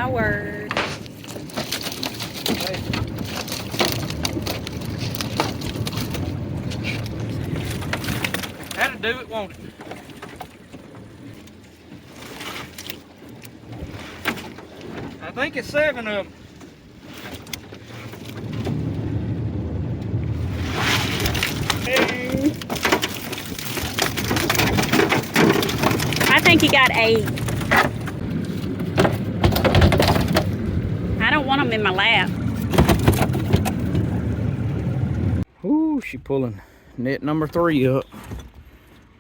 my word. That'll do it, won't it? I think it's 7 of them. I think he got 8. I don't want them in my lap. Ooh, she pulling net number 3 up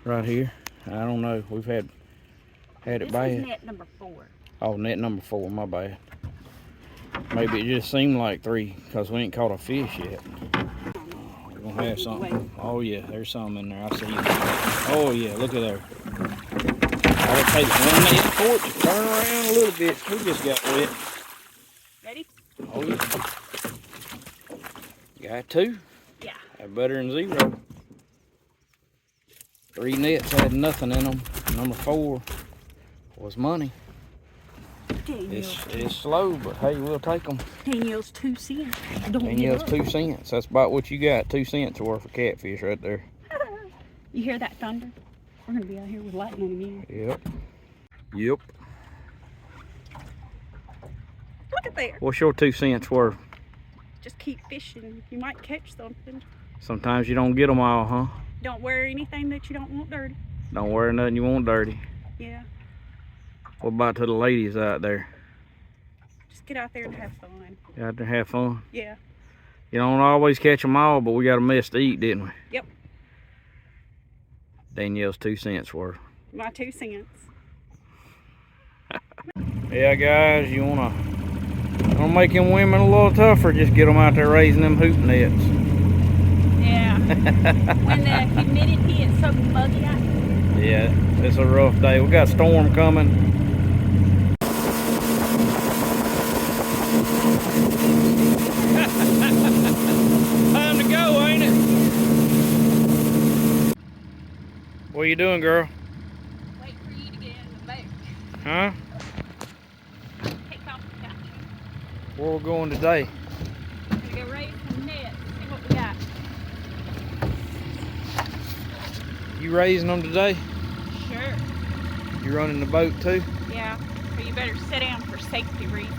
right here. I don't know. We've had it bad. This is net number 4. Oh, net number 4. My bad. Maybe it just seemed like 3 because we ain't caught a fish yet. We're gonna have something. Oh yeah, there's some in there. I see you. Oh yeah, look at there. I would take 1 net for it to turn around a little bit. We just got wet. Ready? Oh yeah. Got 2. Yeah. That better than 0. 3 nets had nothing in them. Number 4 was money. It's slow, but hey, we'll take them. Danielle's 2 cents. Danielle's 2 cents. That's about what you got. 2 cents worth of catfish right there. You hear that thunder? We're gonna be out here with lightning in a minute. Yep. Yep. Look at there. What's your 2 cents worth? Just keep fishing. You might catch something. Sometimes you don't get them all, huh? Don't wear anything that you don't want dirty. Don't wear nothing you want dirty. Yeah. What about to the ladies out there? Just get out there and have fun. Get out there and have fun? Yeah. You don't always catch them all, but we got a mess to eat, didn't we? Yep. Danielle's 2 cents worth. My 2 cents. Yeah, guys, you wanna make them women a little tougher, just get them out there raising them hoop nets. Yeah. When the humidity is so muggy out. Yeah, it's a rough day. We got a storm coming. Time to go, ain't it? What are you doing, girl? Wait for you to get in the boat. Huh? Take off the couch. Where we going today? We're gonna go raise some nets. See what we got. You raising them today? Sure. You running the boat too? Yeah. But you better sit down for safety reasons.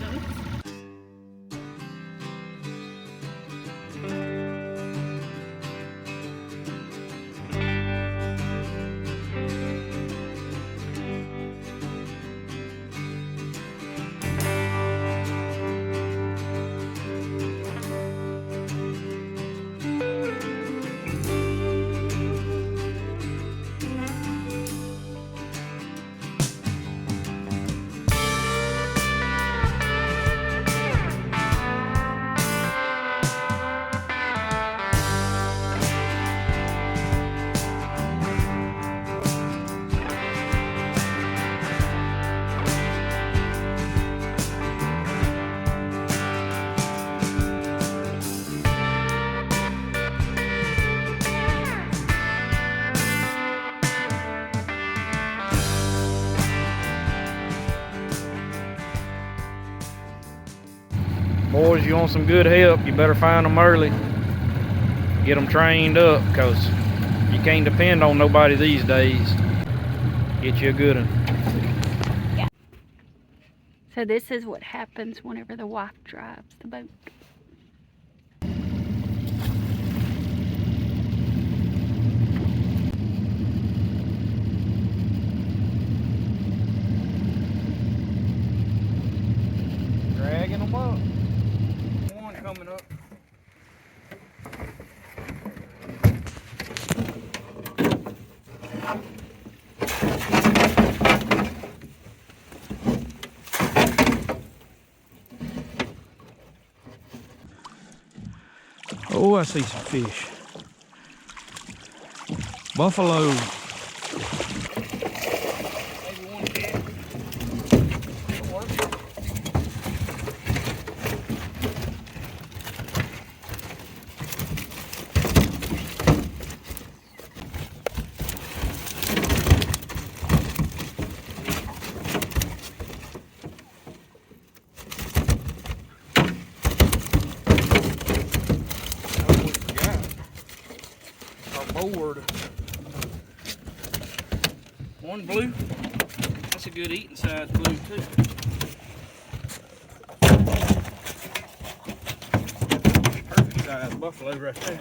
Boys, you want some good help, you better find them early. Get them trained up, because you can't depend on nobody these days. Get you a good one. Yeah. So this is what happens whenever the wife drives the boat. Dragging them up. One coming up. Oh, I see some fish. Buffalo. Maybe one cat. It'll work. afford one blue. That's a good eating size blue too. Perfect size buffalo right there.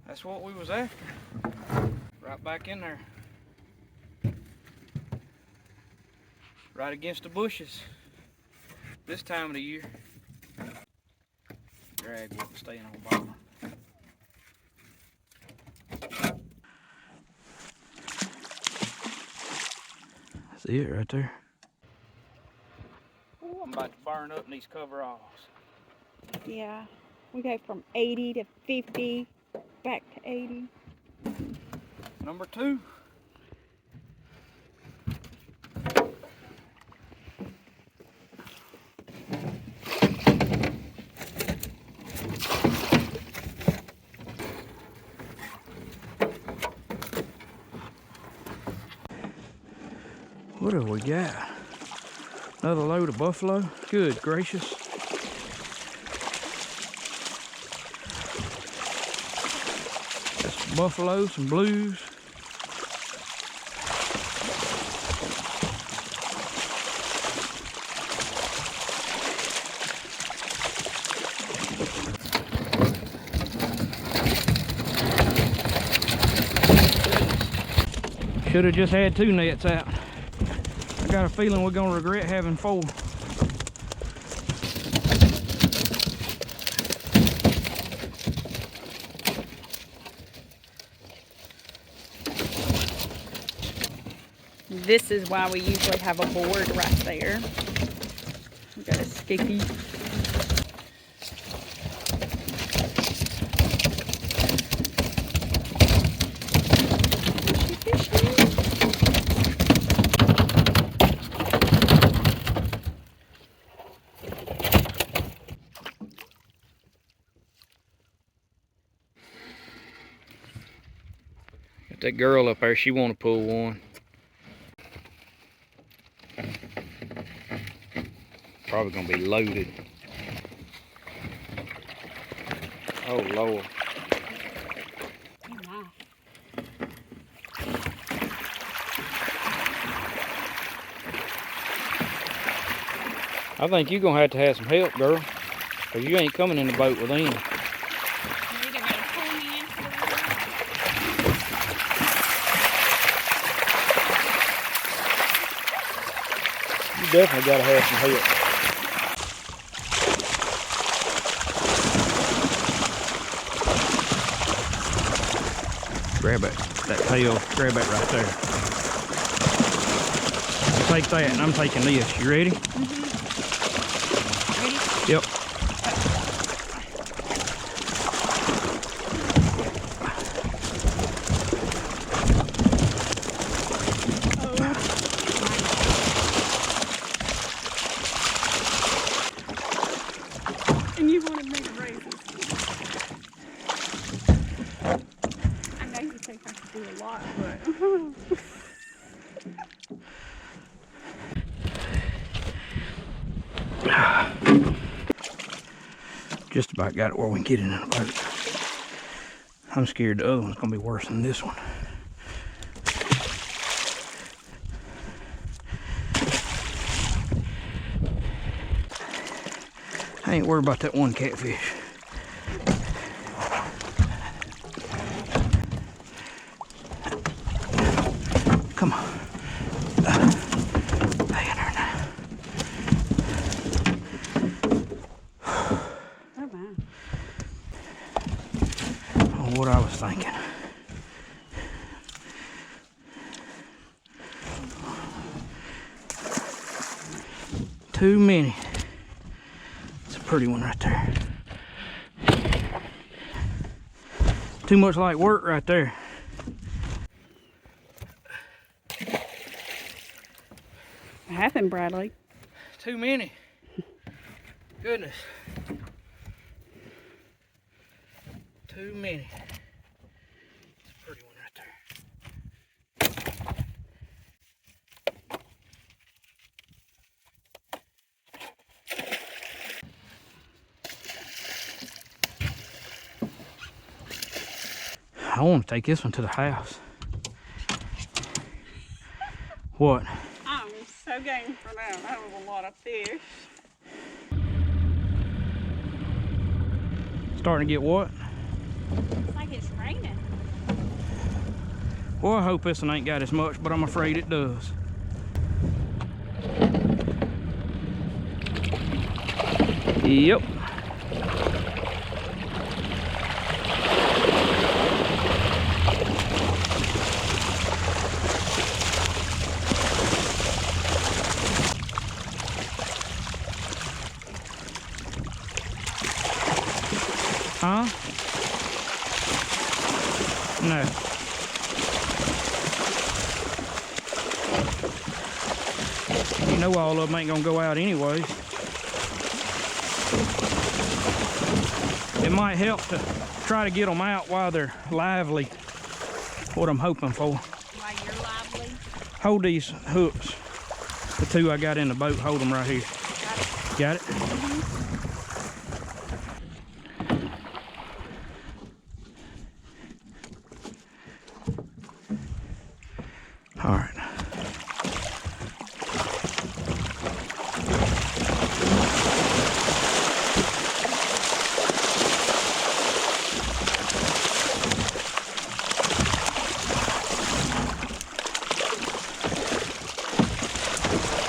That's what we was after. Right back in there. Right against the bushes. This time of the year. Drag wasn't staying on bottom. That's it right there. Ooh, I'm about to burn up in these coveralls. Yeah, we go from 80 to 50, back to 80. Number 2. What have we got? Another load of buffalo? Good gracious. Got some buffalo, some blues. Should have just had 2 nets out. I got a feeling we're gonna regret having 4. This is why we usually have a board right there. We got a skippy. Got that girl up there, she wanna pull one. Probably gonna be loaded. Oh Lord. Oh my. I think you're gonna have some help, girl. Cause you ain't coming in the boat with them. You're either gonna pull me into the water. You definitely gotta have some help. Grab it, that tail, grab it right there. You take that and I'm taking this. You ready? Ready? Yep. And you wanted me to raise this. I know you think I could do a lot, but Just about got it where we can get it in the boat. I'm scared the other one's gonna be worse than this one. I ain't worried about that one catfish. Come on. Hang in there now. oh wow. Oh, what I was thinking. Too many. It's a pretty one right there. Too much like work right there. happened, Bradley? Too many. Goodness. Too many. It's a pretty one right there. I want to take this one to the house. What? I'm so game for that. That was a lot of fish. Starting to get what? It's like it's raining. Well, I hope this one ain't got as much, but I'm afraid it does. Yep. Huh? No. You know all of them ain't gonna go out anyways. It might help to try to get them out while they're lively. What I'm hoping for. While you're lively. Hold these hooks. The two I got in the boat, hold them right here. Got it? All right.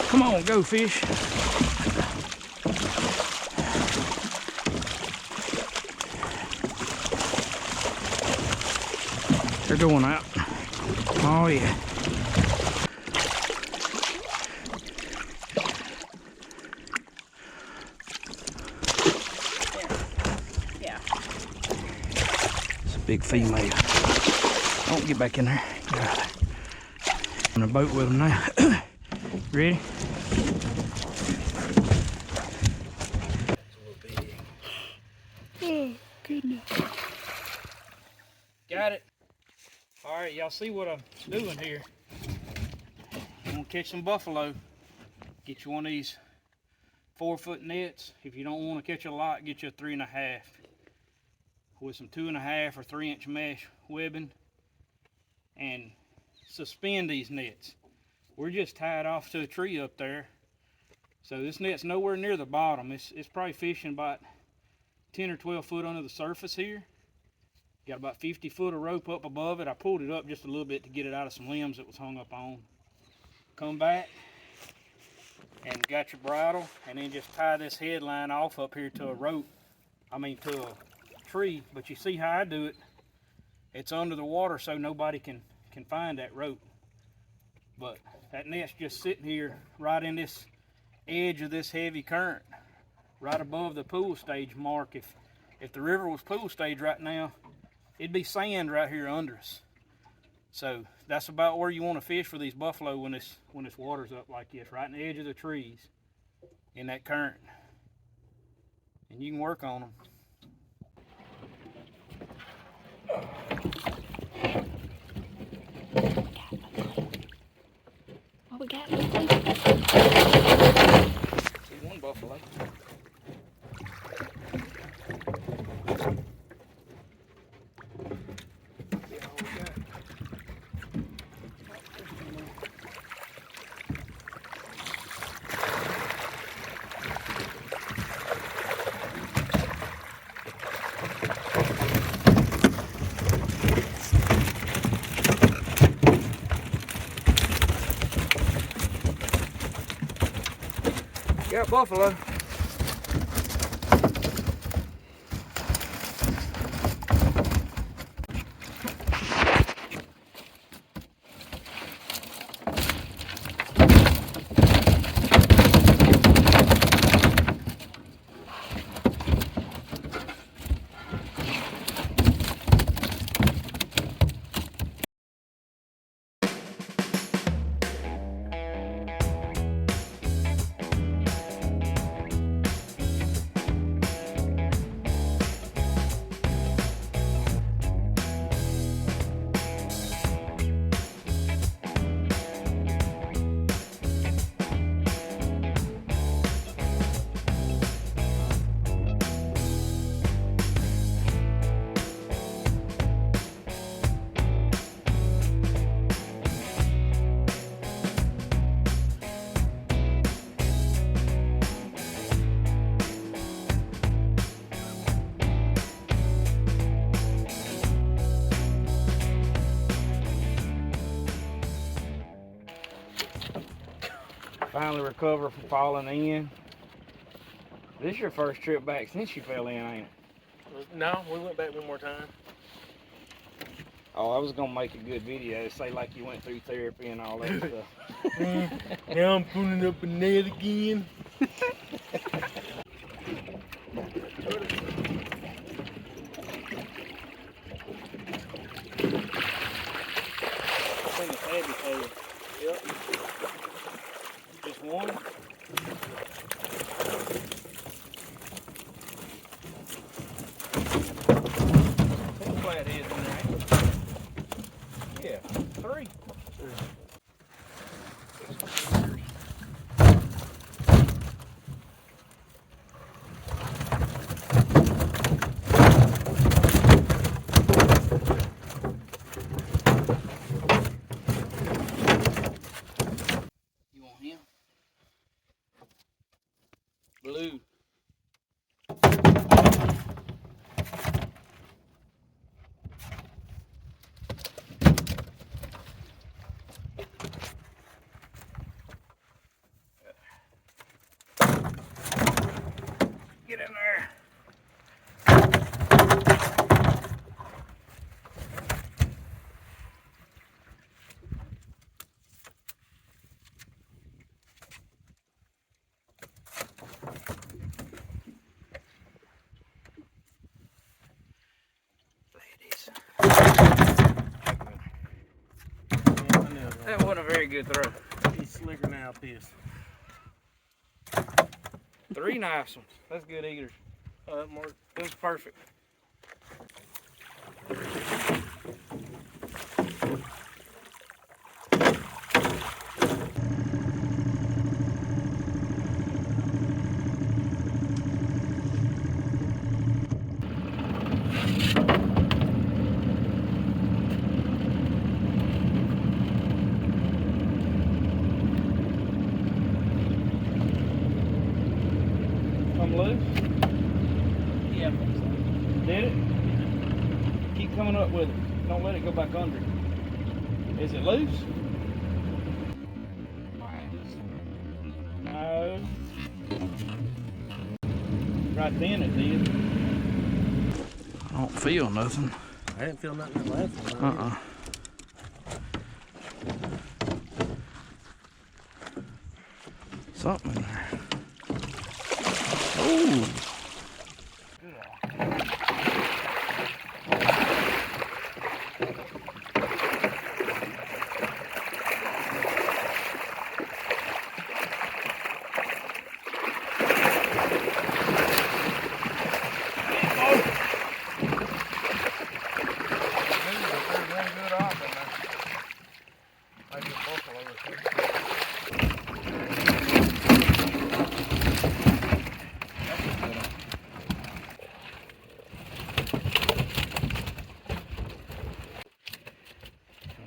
Come on, go fish. They're going out. Oh yeah. Big female. Don't get back in there. On the boat with them now. Ready? Oh, goodness. Got it. All right, y'all see what I'm doing here. I'm gonna catch some buffalo. Get you one of these 4-foot nets. If you don't want to catch a lot, get you a 3.5. With some 2.5 or 3-inch mesh webbing, and suspend these nets. We're just tied off to a tree up there, so this net's nowhere near the bottom. It's probably fishing about 10 or 12 foot under the surface here. Got about 50 foot of rope up above it. I pulled it up just a little bit to get it out of some limbs it was hung up on. Come back and got your bridle, and then just tie this headline off up here to a rope. To a tree, but you see how I do it. It's under the water so nobody can find that rope. But that net's just sitting here right in this edge of this heavy current, right above the pool stage mark. If the river was pool stage right now, it'd be sand right here under us. So that's about where you want to fish for these buffalo when this water's up like this, right in the edge of the trees in that current. And you can work on them. What we got? See one buffalo. Got buffalo. finally recover from falling in. This is your first trip back since you fell in, ain't it? No, we went back one more time. Oh, I was gonna make a good video, say like you went through therapy and all that stuff. Now I'm pulling up a net again. I think it's heavy tail. Yep. Just one. Two flatheads in there, ain't there? Yeah, three. You want him? Blue. Get in there. Ladies. That wasn't a very good throw. He's slicker now, piss. 3 nice ones. That's good eaters. Mark. That was perfect. Come loose? Yeah, I think so. Did it? Keep coming up with it. Don't let it go back under. Is it loose? No. Right then it did. I don't feel nothing. I didn't feel nothing in the last one. Something in there. Ooh.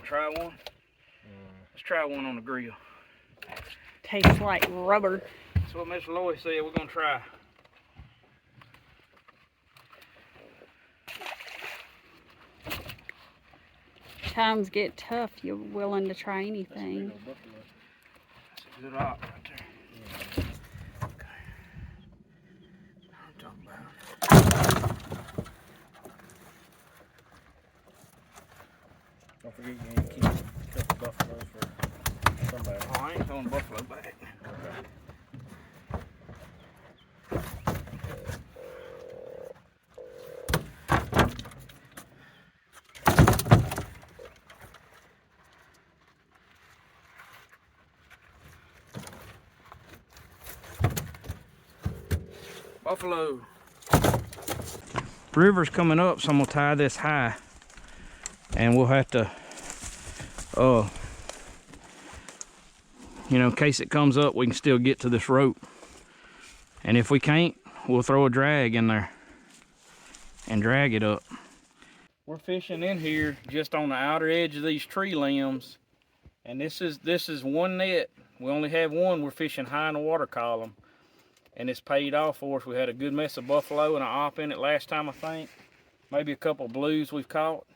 Try one? Let's try one on the grill. Tastes like rubber. That's what Miss Lois said. We're gonna try. Times get tough, you're willing to try anything. That's a good op right there. Okay. I'm talking about. Don't forget you need to keep a couple buffaloes for somebody. Oh, I ain't throwing buffalo back. Buffalo. River's coming up, so I'm gonna tie this high, and we'll have to, you know, in case it comes up, we can still get to this rope. And if we can't, we'll throw a drag in there and drag it up. We're fishing in here just on the outer edge of these tree limbs, and this is one net. We only have one. We're fishing high in the water column, and it's paid off for us. We had a good mess of buffalo and an op in it last time, I think. Maybe a couple of blues we've caught,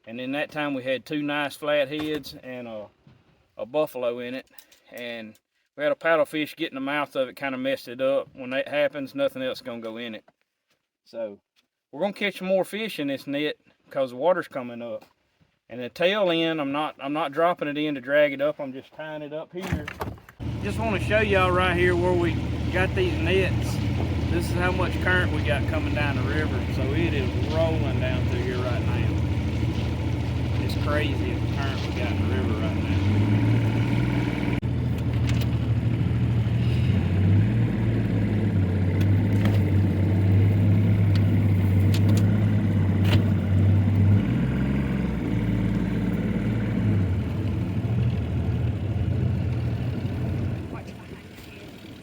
and then that time we had 2 nice flatheads and a buffalo in it. And We had a paddlefish get in the mouth of it, kind of messed it up. When that happens, nothing else is gonna go in it. So we're gonna catch some more fish in this net because the water's coming up. And the tail end, I'm not dropping it in to drag it up. I'm just tying it up here. Just want to show y'all right here where we got these nets. This is how much current we got coming down the river. So it is rolling down through here right now. It's crazy the current we got in the river right now.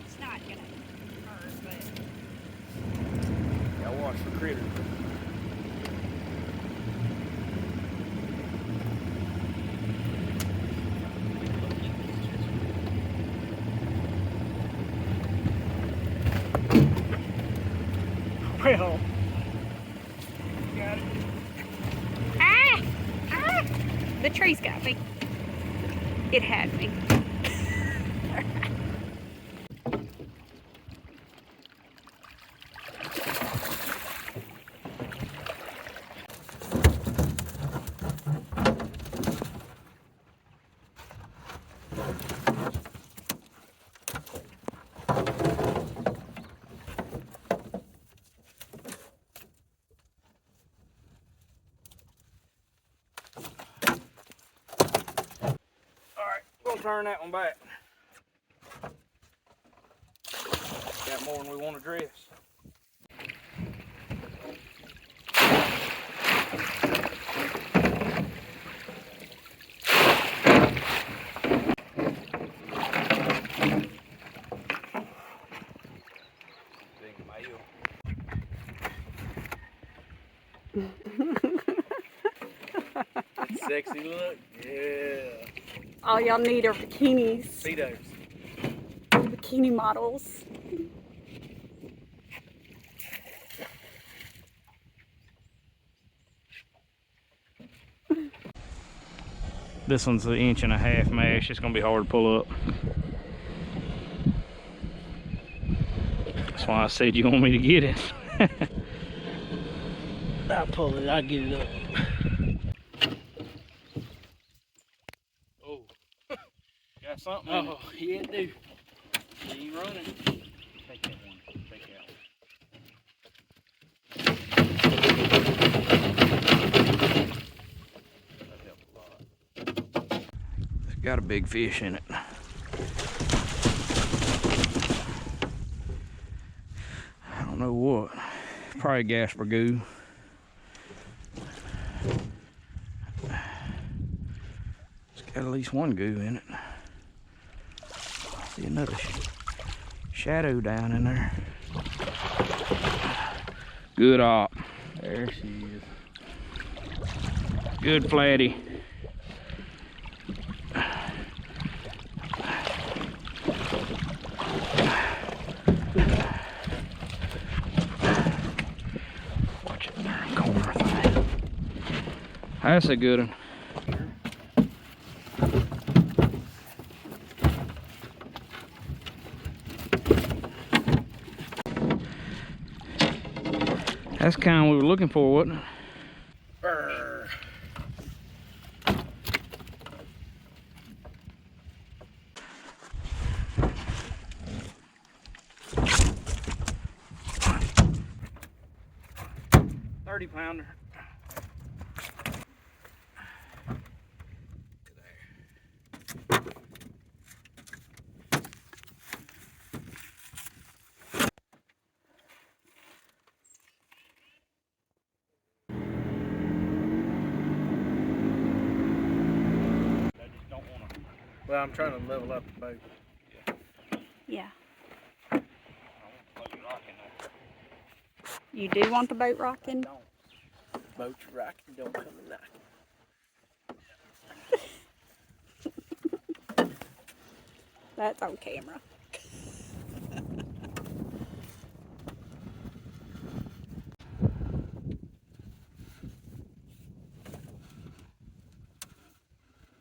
It's not gonna hurt, but Y'all watch for critters. Well, got it. ah! The tree's got me. It had me. We'll turn that one back. Got more than we want to dress. Sexy look. Yeah. All y'all need are bikinis. Speedos. Bikini models. This one's 1.5 inch mash. It's gonna be hard to pull up. That's why I said you want me to get it. I'll pull it. I'll get it up. Oh, got something. In it. Oh, yeah, dude. He running. Take that one. Take that one. That helped a lot. It's got a big fish in it. I don't know what. Probably Gasper goo. It's got at least one goo in it. See another shadow down in there. Good op. There she is. Good flatty. Watch it there in the corner thing. That's a good one. That's the kind we were looking for, wasn't it? Brr. $30-pounder. Well, I'm trying to level up the boat. Yeah. You do want the boat rocking? Boat's rocking, don't come and knock. That's on camera.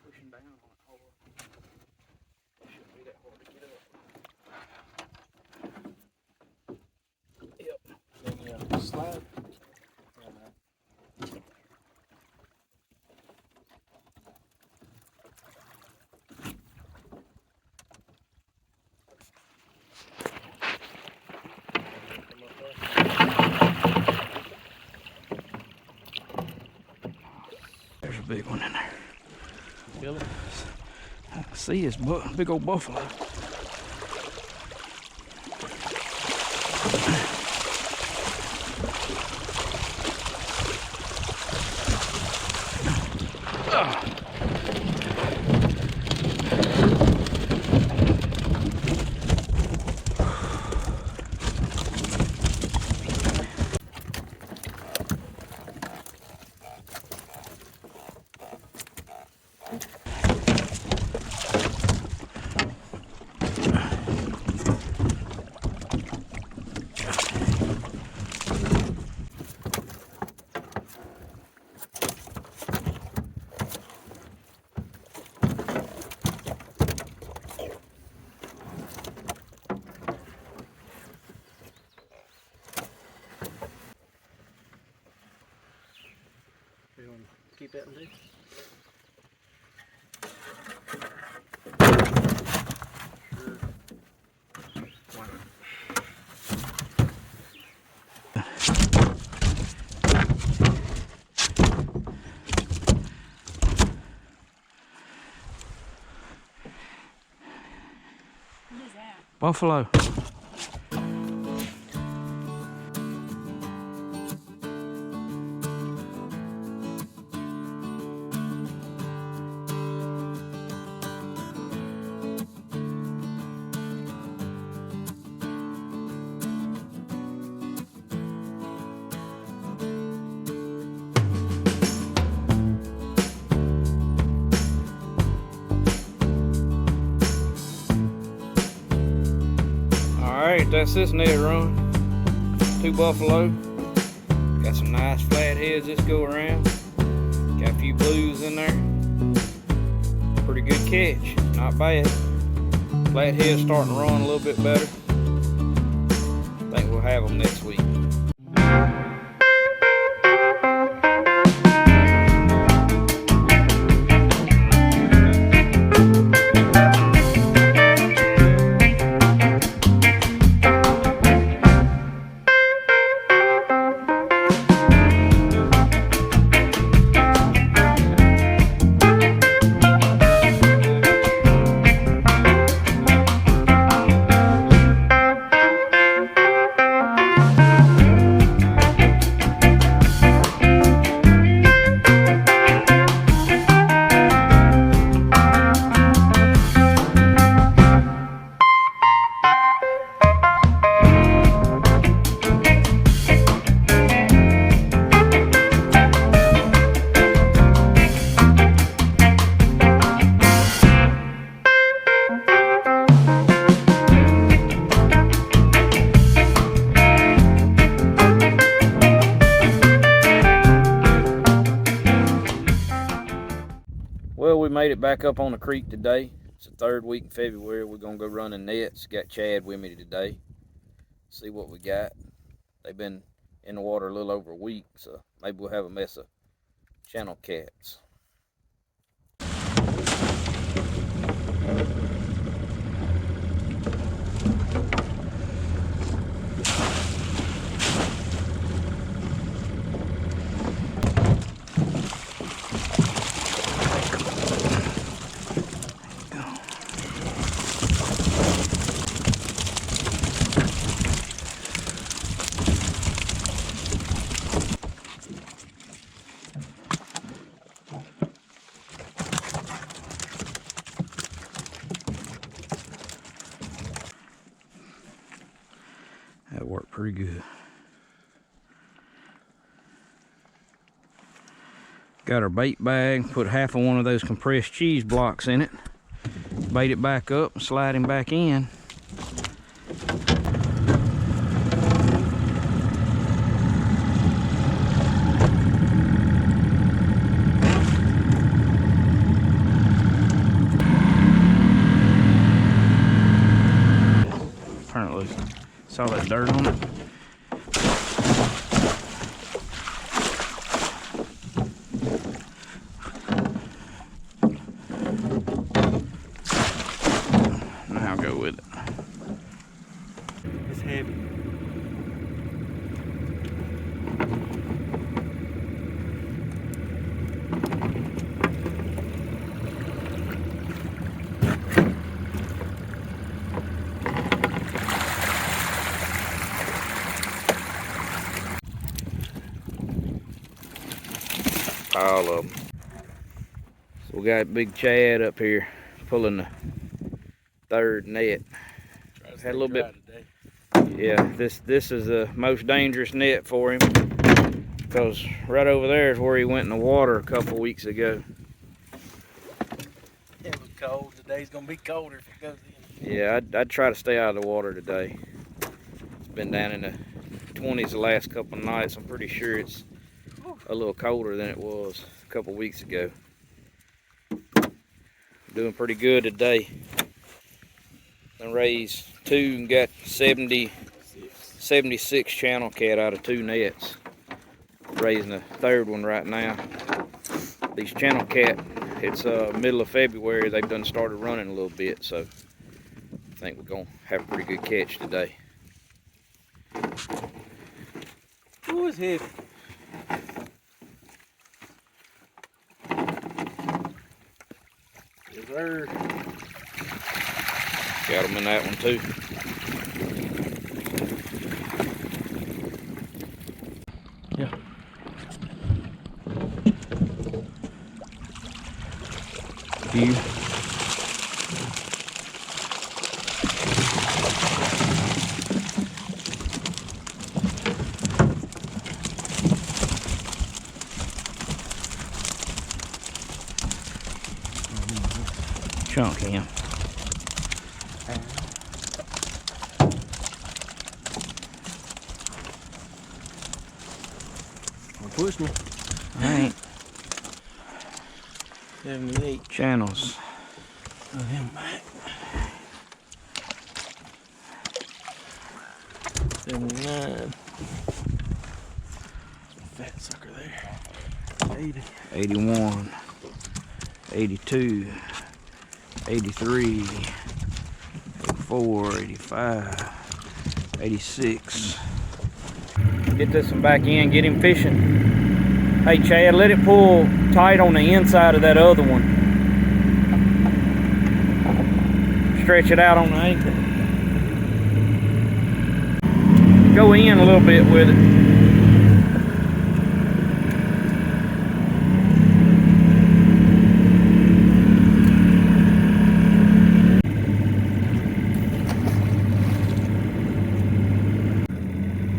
Pushing down on it hard. Shouldn't be that hard to get up. big one in there. Feel it? I can see his big old buffalo. You want to keep that one too? Why not? What is that? Buffalo. Alright, that's this net run. 2 buffalo. Got some nice flatheads this go around. Got a few blues in there. Pretty good catch. Not bad. Flatheads starting to run a little bit better. Think we'll have them next week. Well, we made it back up on the creek today. It's the 3rd week in February. We're gonna go running nets. Got Chad with me today. See what we got. They've been in the water a little over a week, so maybe we'll have a mess of channel cats. That worked pretty good. Got our bait bag, put half of one of those compressed cheese blocks in it. Bait it back up and slide him back in. Turn it loose. Saw that dirt on it. Now go with it. It's heavy. pile of them. So we got Big Chad up here pulling the third net. Had a little bit. Yeah, this is the most dangerous net for him, because right over there is where he went in the water a couple weeks ago. It was cold. Today's gonna be colder if it goes in. Yeah, I'd try to stay out of the water today. It's been down in the 20s the last couple of nights. I'm pretty sure it's a little colder than it was a couple weeks ago. Doing pretty good today. I raised 2 and got 76 channel cat out of 2 nets. Raising a third one right now. These channel cat, it's middle of February, they've done started running a little bit, so I think we're gonna have a pretty good catch today. Ooh, it's heavy. Yes, sir. Got them in that one too. Yeah. Few. Chunk him. Push me. Alright. 78. Channels. Oh, him back. 79. Fat sucker there. 80. 81. 82. 83. 84. 85. 86. Get this one back in, get him fishing. Hey Chad, let it pull tight on the inside of that other one. Stretch it out on the ankle. Go in a little bit with it.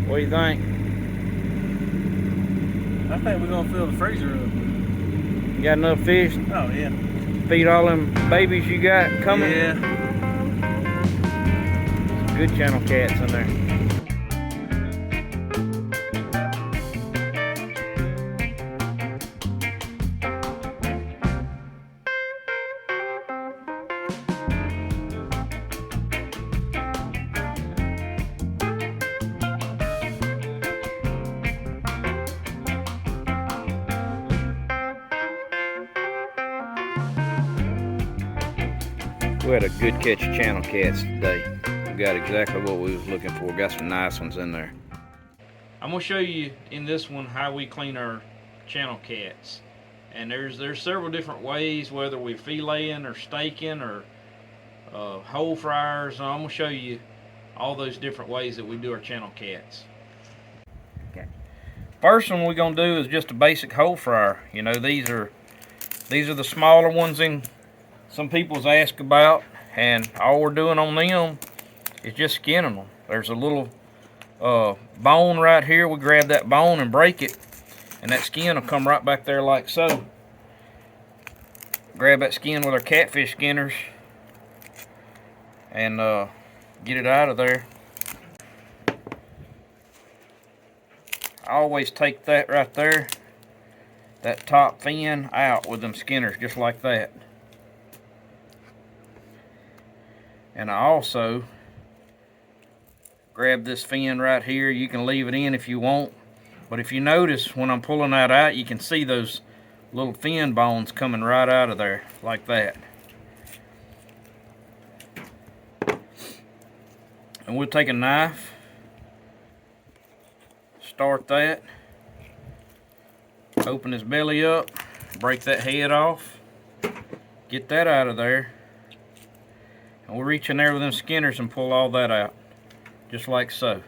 What do you think? I think we're gonna fill the freezer up. You got enough fish? Oh yeah. Feed all them babies you got coming? Yeah. Some good channel cats in there. We had a good catch of channel cats today. We got exactly what we was looking for. Got some nice ones in there. I'm gonna show you in this one how we clean our channel cats. And there's several different ways, whether we filleting or steaking or whole fryers. I'm gonna show you all those different ways that we do our channel cats. Okay. First one we're gonna do is just a basic whole fryer. You know, these are the smaller ones in some people's ask about, and all we're doing on them is just skinning them. There's a little bone right here. We grab that bone and break it, and that skin will come right back there like so. Grab that skin with our catfish skinners and get it out of there. I always take that right there, that top fin, out with them skinners just like that. And I also grab this fin right here. You can leave it in if you want, but if you notice when I'm pulling that out, you can see those little fin bones coming right out of there like that. And we'll take a knife, start that, open his belly up, break that head off, get that out of there. And we'll reach in there with them skinners and pull all that out, just like so.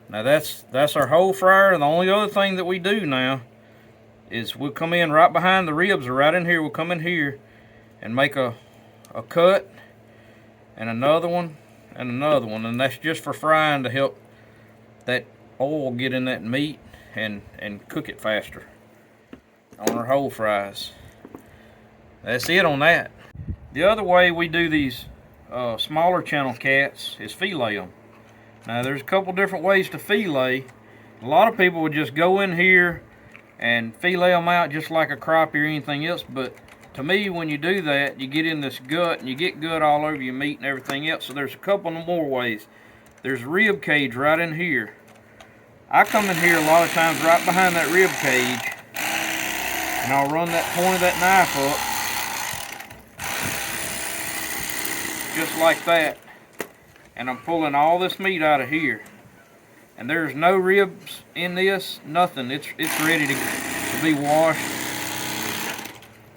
Now that's our whole fryer. And the only other thing that we do now is we'll come in right behind the ribs, or right in here. We'll come in here and make a cut, and another one, and another one, and that's just for frying to help that oil get in that meat and cook it faster on our whole fries. That's it on that. The other way we do these smaller channel cats is fillet them. Now there's a couple different ways to fillet. A lot of people would just go in here and fillet them out just like a crappie or anything else, but to me, when you do that, you get in this gut and you get gut all over your meat and everything else. So there's a couple more ways. There's a rib cage right in here. I come in here a lot of times right behind that rib cage, and I'll run that point of that knife up just like that, and I'm pulling all this meat out of here, and there's no ribs in this, nothing. It's ready to be washed.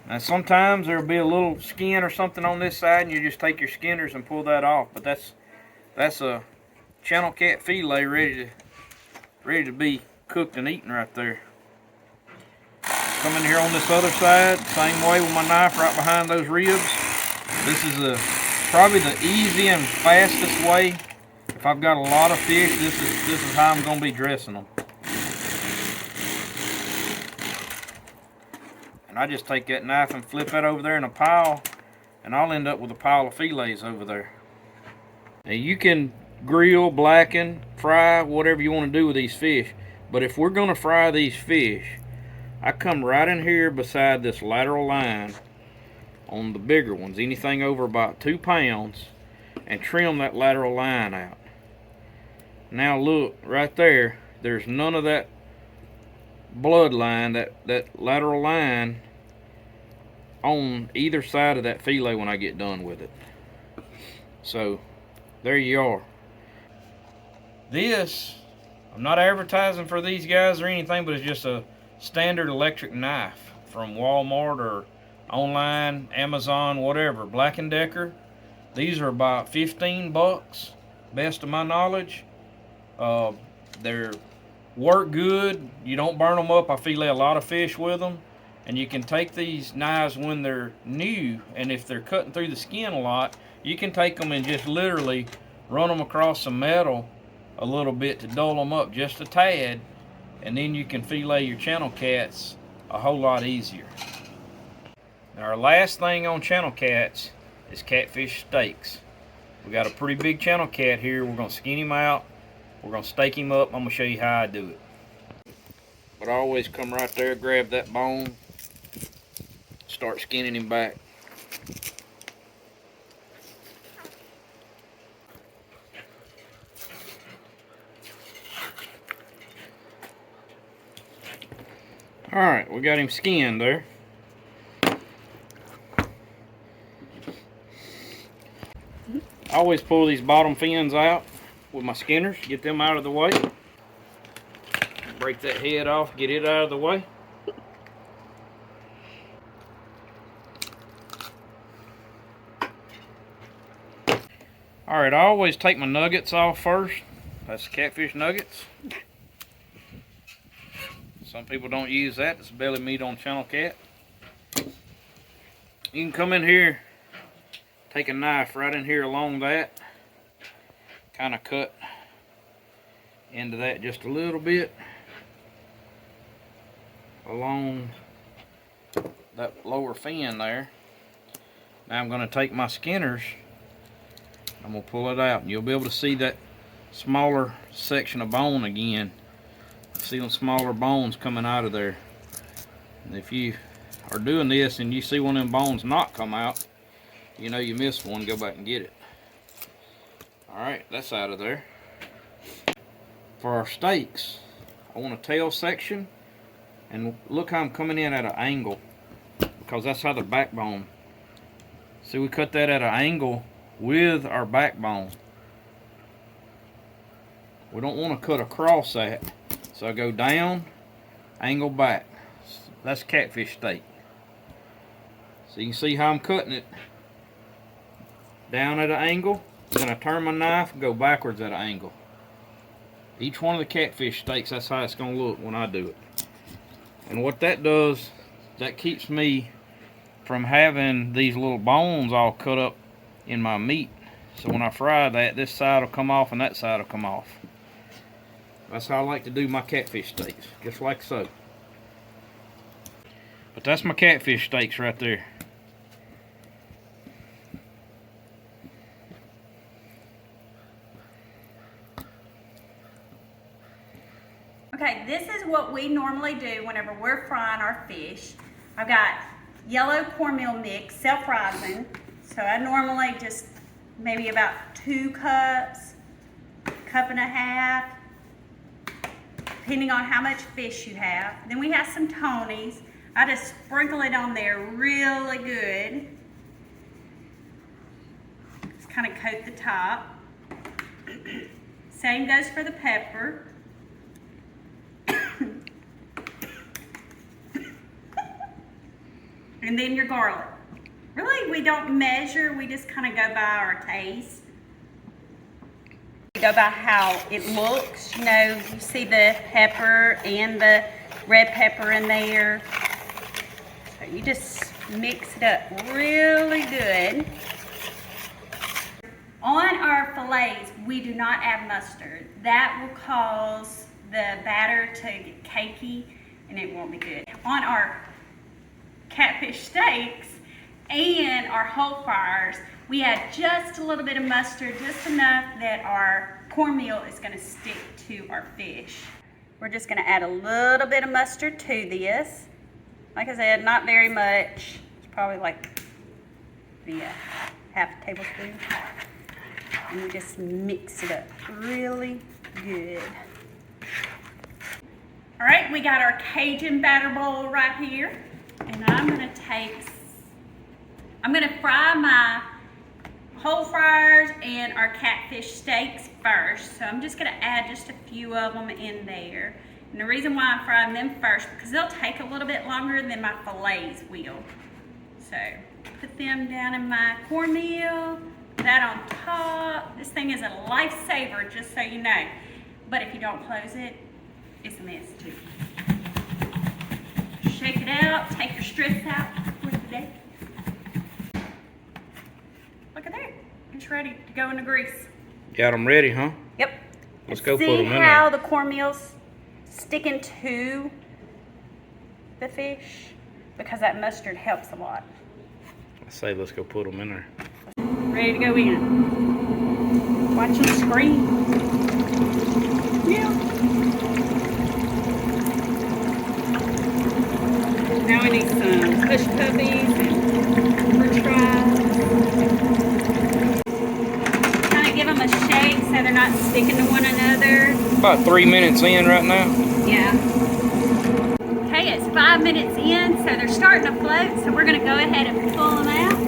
Now sometimes there'll be a little skin or something on this side, and you just take your skinners and pull that off. But that's a channel cat fillet ready to be cooked and eaten right there. Come in here on this other side, same way with my knife right behind those ribs. This is probably the easy and fastest way. If I've got a lot of fish, this is how I'm going to be dressing them. And I just take that knife and flip that over there in a pile, and I'll end up with a pile of fillets over there. Now you can grill, blacken, fry, whatever you want to do with these fish. But if we're going to fry these fish, I come right in here beside this lateral line on the bigger ones, anything over about 2 pounds, and trim that lateral line out. Now look, right there, there's none of that bloodline, that lateral line on either side of that fillet when I get done with it. So there you are. This, I'm not advertising for these guys or anything, but it's just a standard electric knife from Walmart or online, Amazon, whatever. Black & Decker. These are about 15 bucks, best of my knowledge. They're work good. You don't burn them up. I fillet a lot of fish with them. And you can take these knives when they're new, and if they're cutting through the skin a lot, you can take them and just literally run them across some metal a little bit to dull them up just a tad, and then you can fillet your channel cats a whole lot easier. Now our last thing on channel cats is catfish steaks. We got a pretty big channel cat here. We're going to skin him out. We're going to steak him up. I'm going to show you how I do it. But I always come right there, grab that bone, start skinning him back. Alright, we got him skinned there. I always pull these bottom fins out with my skinners, get them out of the way. Break that head off, get it out of the way. Alright, I always take my nuggets off first. That's catfish nuggets. Some people don't use that. It's belly meat on channel cat. You can come in here, take a knife right in here along that, kind of cut into that just a little bit along that lower fin there. Now I'm going to take my skinners, I'm going to pull it out, and you'll be able to see that smaller section of bone again. See them smaller bones coming out of there. And if you are doing this and you see one of them bones not come out, you know you missed one, go back and get it. Alright, that's out of there. For our steaks, I want a tail section, and look how I'm coming in at an angle, because that's how the backbone. See, we cut that at an angle with our backbone. We don't want to cut across that. So I go down, angle back. That's catfish steak. So you can see how I'm cutting it. Down at an angle, then I turn my knife and go backwards at an angle. Each one of the catfish steaks, that's how it's going to look when I do it. And what that does, that keeps me from having these little bones all cut up in my meat. So when I fry that, this side will come off and that side will come off. That's how I like to do my catfish steaks, just like so. But that's my catfish steaks right there. Okay, this is what we normally do whenever we're frying our fish. I've got yellow cornmeal mix, self-rising. So I normally just maybe about 2 cups, cup and a half, depending on how much fish you have. Then we have some Tony's. I just sprinkle it on there really good. Just kind of coat the top. Same goes for the pepper. And then your garlic. Really, we don't measure, we just kind of go by our taste. We go by how it looks. You know, you see the pepper and the red pepper in there. So you just mix it up really good. On our fillets, we do not add mustard. That will cause the batter to get cakey and it won't be good. On our catfish steaks and our whole fryers, we add just a little bit of mustard, just enough that our cornmeal is going to stick to our fish. We're just going to add a little bit of mustard to this. Like I said, not very much. It's probably like half a tablespoon. And you just mix it up really good. All right, we got our Cajun batter bowl right here. And I'm gonna fry my whole fryers and our catfish steaks first. So I'm just gonna add just a few of them in there. And the reason why I'm frying them first, because they'll take a little bit longer than my fillets will. So put them down in my cornmeal, that on top. This thing is a lifesaver, just so you know. But if you don't close it, it's a mess too. Shake it out, take your stress out for the day. Look at there, it's ready to go in the grease. Got them ready, huh? Yep. Let's go put them in there. See how the cornmeal's sticking to the fish? Because that mustard helps a lot. I say let's go put them in there. Ready to go in. Watch the screen. Yeah. Now we need some hush puppies and french fries. Kind of give them a shake so they're not sticking to one another. About 3 minutes in right now. Yeah. Okay, it's 5 minutes in, so they're starting to float, so we're going to go ahead and pull them out.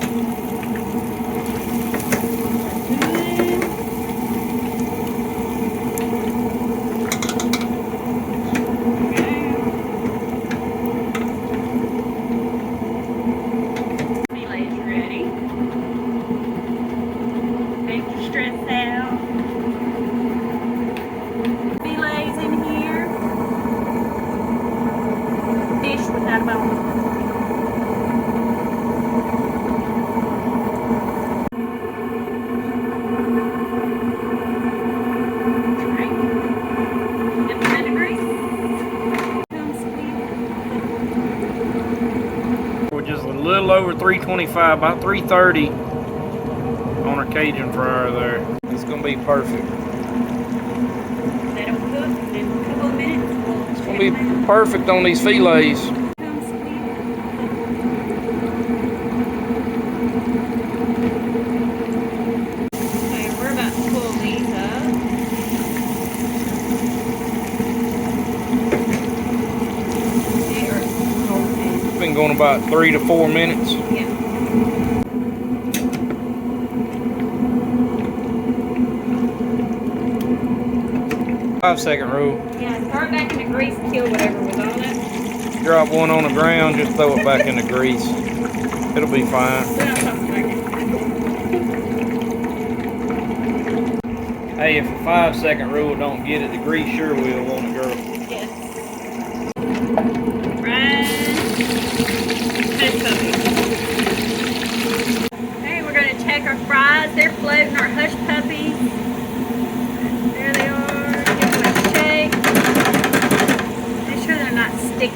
Little over 325, about 330 on our Cajun fryer there. It's gonna be perfect. Let them cook in a couple of minutes. It's gonna be perfect on these fillets. Okay, we're about to pull these up. It's been going about 3 to 4 minutes. Yeah. 5-second rule. Yeah, throw it back in the grease, kill whatever was on it. Drop one on the ground, just throw it back in the grease. It'll be fine. Hey, if a 5-second rule don't get it, the grease sure will, won't it, girl? Yes.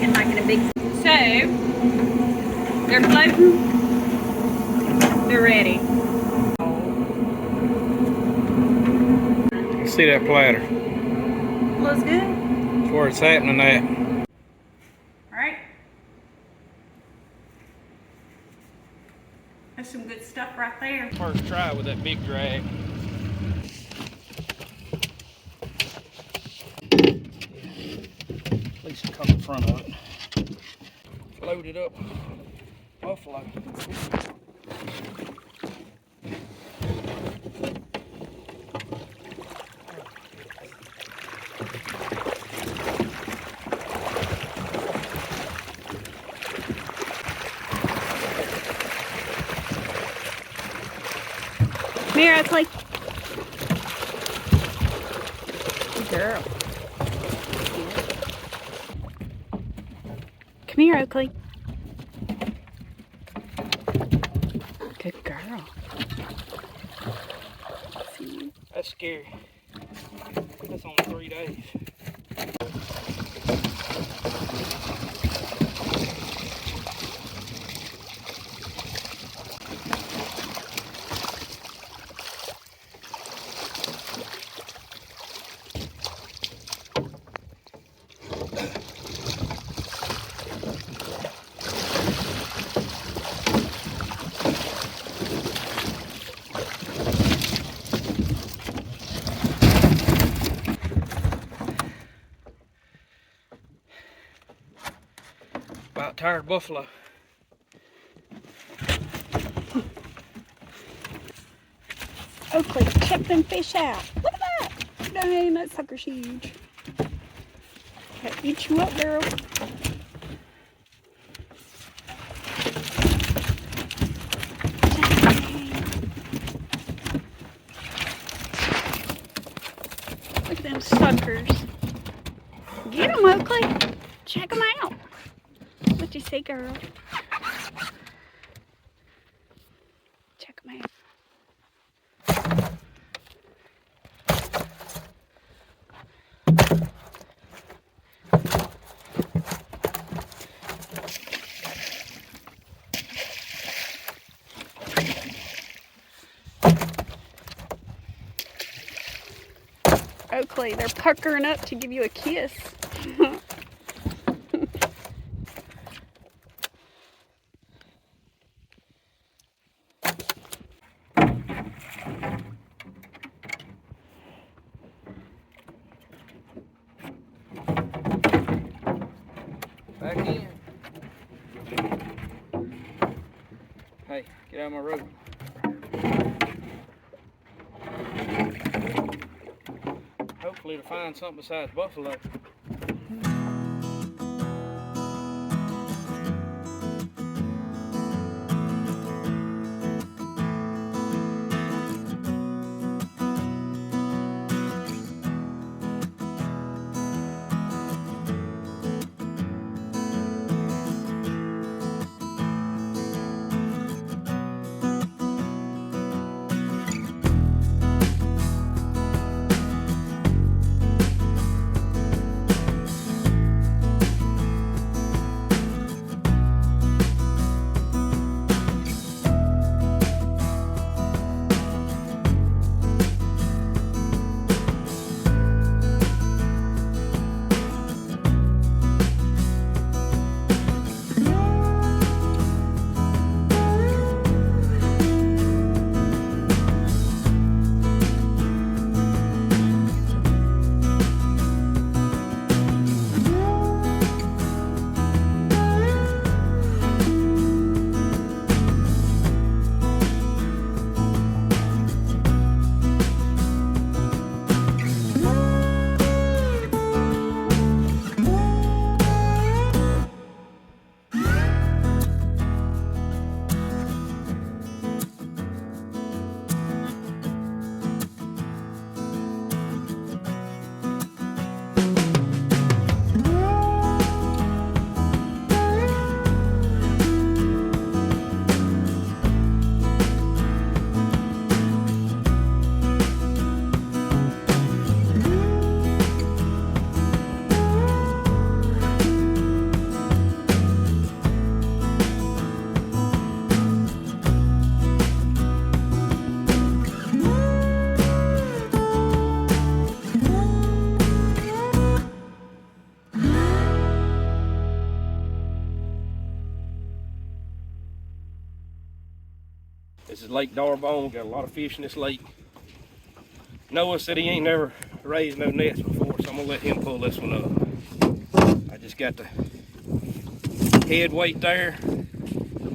in like in a big. So they're floating. They're ready. See that platter? Looks good. That's where it's happening at. All right. That's some good stuff right there. First try with that big drag. At least cut the front of it. Load it up. Buffalo. Come here, Oakley. Good girl. Come here, Oakley. Good girl. See? That's scary. That's on 3 days. About tired buffalo. Oakley, check them fish out. Look at that. Dang, that sucker's huge. Gotta eat you up, girl. Look at them suckers. Get them, Oakley. Check them out. What you say, girl? Check them out. Oakley, they're puckering up to give you a kiss. Back in. Hey, get out of my road. Hopefully to find something besides buffalo. This is Lake Darbone. Got a lot of fish in this lake. Noah said he ain't never raised no nets before, so I'm gonna let him pull this one up. I just got the head weight there.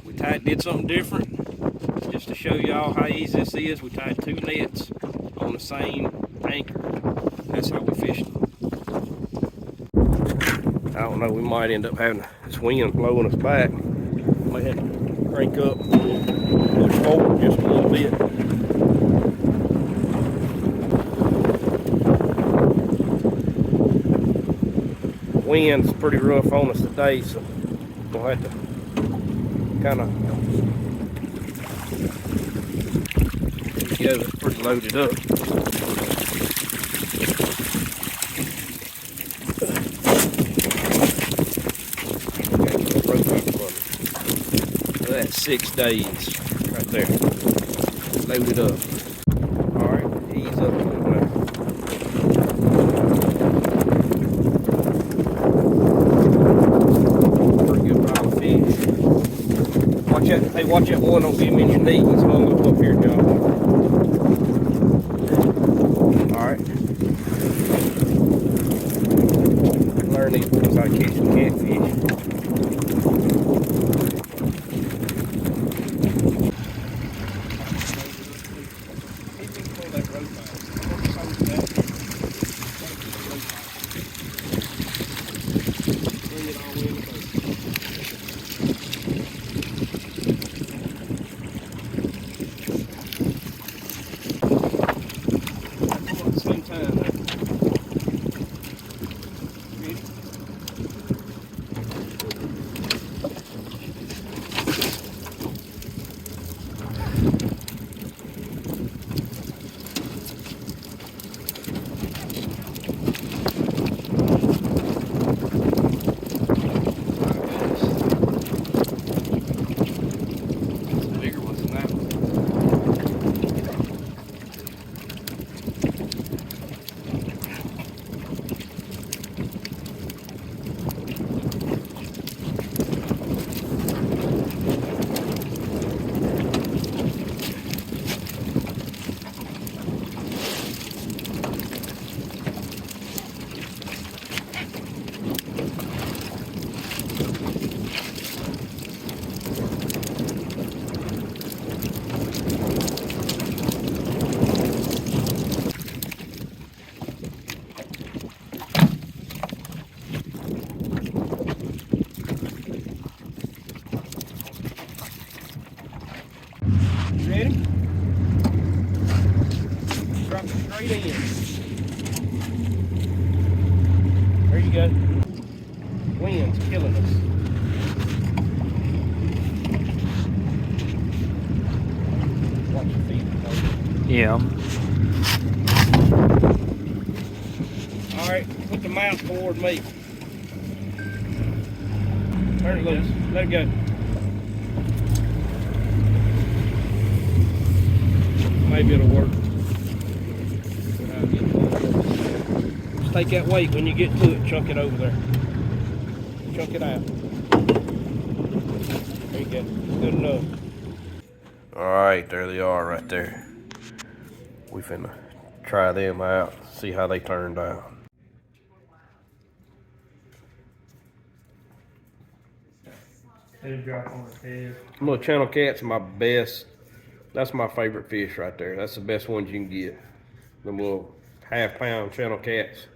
We did something different just to show y'all how easy this is. We tied 2 nets on the same anchor. That's how we fished them. I don't know, we might end up having this wind blowing us back. Might have to crank up, push forward just a little bit. Wind's pretty rough on us today, so we'll have to kind of it's pretty loaded up. That's 6 days right there, loaded up. All right, ease up a little bit. Pretty good pile of fish. Watch that, hey, watch that one don't get him in your knee. He's hung up here, John. All right. Learn these boys how to catch some catfish. Ready? Drop it straight in. There you go. Wind's killing us. Watch your feet. Yeah. All right, put the mouth toward me. Turn it loose. Let it go. Maybe it'll work. Just take that weight when you get to it, chunk it over there. Chunk it out. There you go. Good enough. Alright, there they are right there. We finna try them out, see how they turned out. They drop on his head. Little channel cat's my best. That's my favorite fish right there. That's the best ones you can get. Them little half-pound channel cats.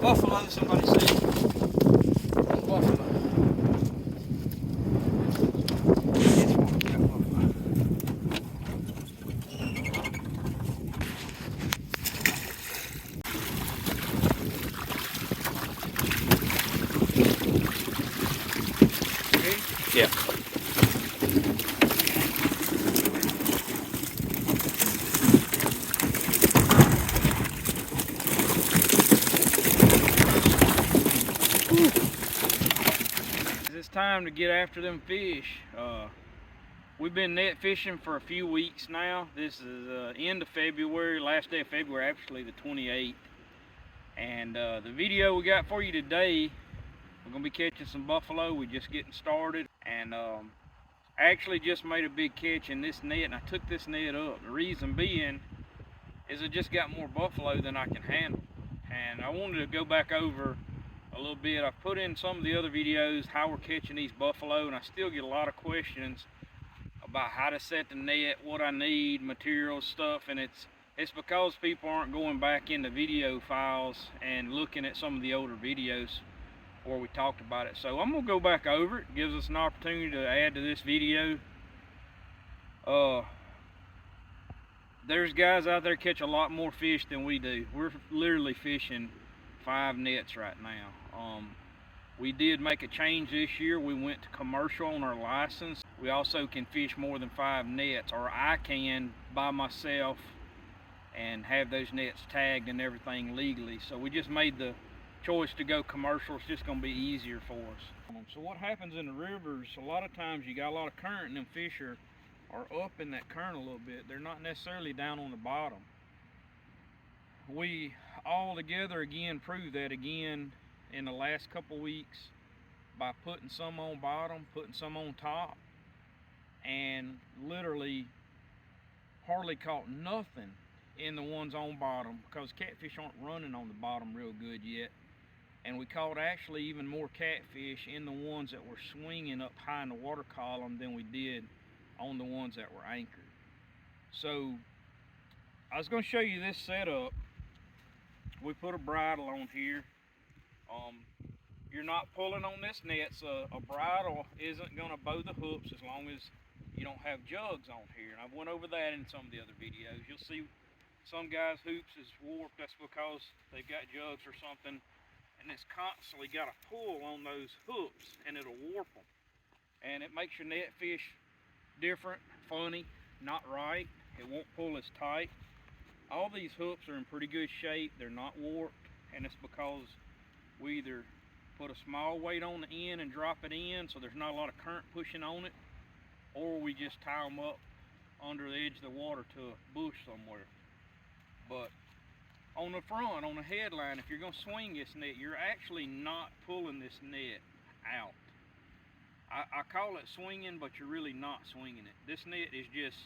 Buffalo, somebody said. Buffalo. This one got buffalo. Okay? Yeah. It's time to get after them fish. We've been net fishing for a few weeks now. This is end of February, last day of February, actually the 28th. And the video we got for you today, we're gonna be catching some buffalo. We're just getting started, and I actually just made a big catch in this net, and I took this net up. The reason being is I just got more buffalo than I can handle, and I wanted to go back over a little bit. I've put in some of the other videos how we're catching these buffalo, and I still get a lot of questions about how to set the net, what I need, materials, stuff, and it's because people aren't going back into video files and looking at some of the older videos where we talked about it. So I'm gonna go back over it. Gives us an opportunity to add to this video. There's guys out there catch a lot more fish than we do. We're literally fishing 5 nets right now. We did make a change this year. We went to commercial on our license. We also can fish more than 5 nets, or I can by myself and have those nets tagged and everything legally. So we just made the choice to go commercial. It's just gonna be easier for us. So what happens in the rivers, a lot of times you got a lot of current and them fish are up in that current a little bit. They're not necessarily down on the bottom. We all together again proved that again in the last couple weeks by putting some on bottom, putting some on top, and literally hardly caught nothing in the ones on bottom because catfish aren't running on the bottom real good yet. And we caught actually even more catfish in the ones that were swinging up high in the water column than we did on the ones that were anchored. So I was going to show you this setup. We put a bridle on here. You're not pulling on this net, so a bridle isn't going to bow the hooks as long as you don't have jugs on here. And I've went over that in some of the other videos. You'll see some guys' hoops is warped. That's because they've got jugs or something, and it's constantly got to pull on those hooks, and it'll warp them. And it makes your net fish different, funny, not right. It won't pull as tight. All these hooks are in pretty good shape. They're not warped, and it's because we either put a small weight on the end and drop it in so there's not a lot of current pushing on it, or we just tie them up under the edge of the water to a bush somewhere. But on the front, on the headline, if you're going to swing this net, you're actually not pulling this net out. I call it swinging, but you're really not swinging it. This net is just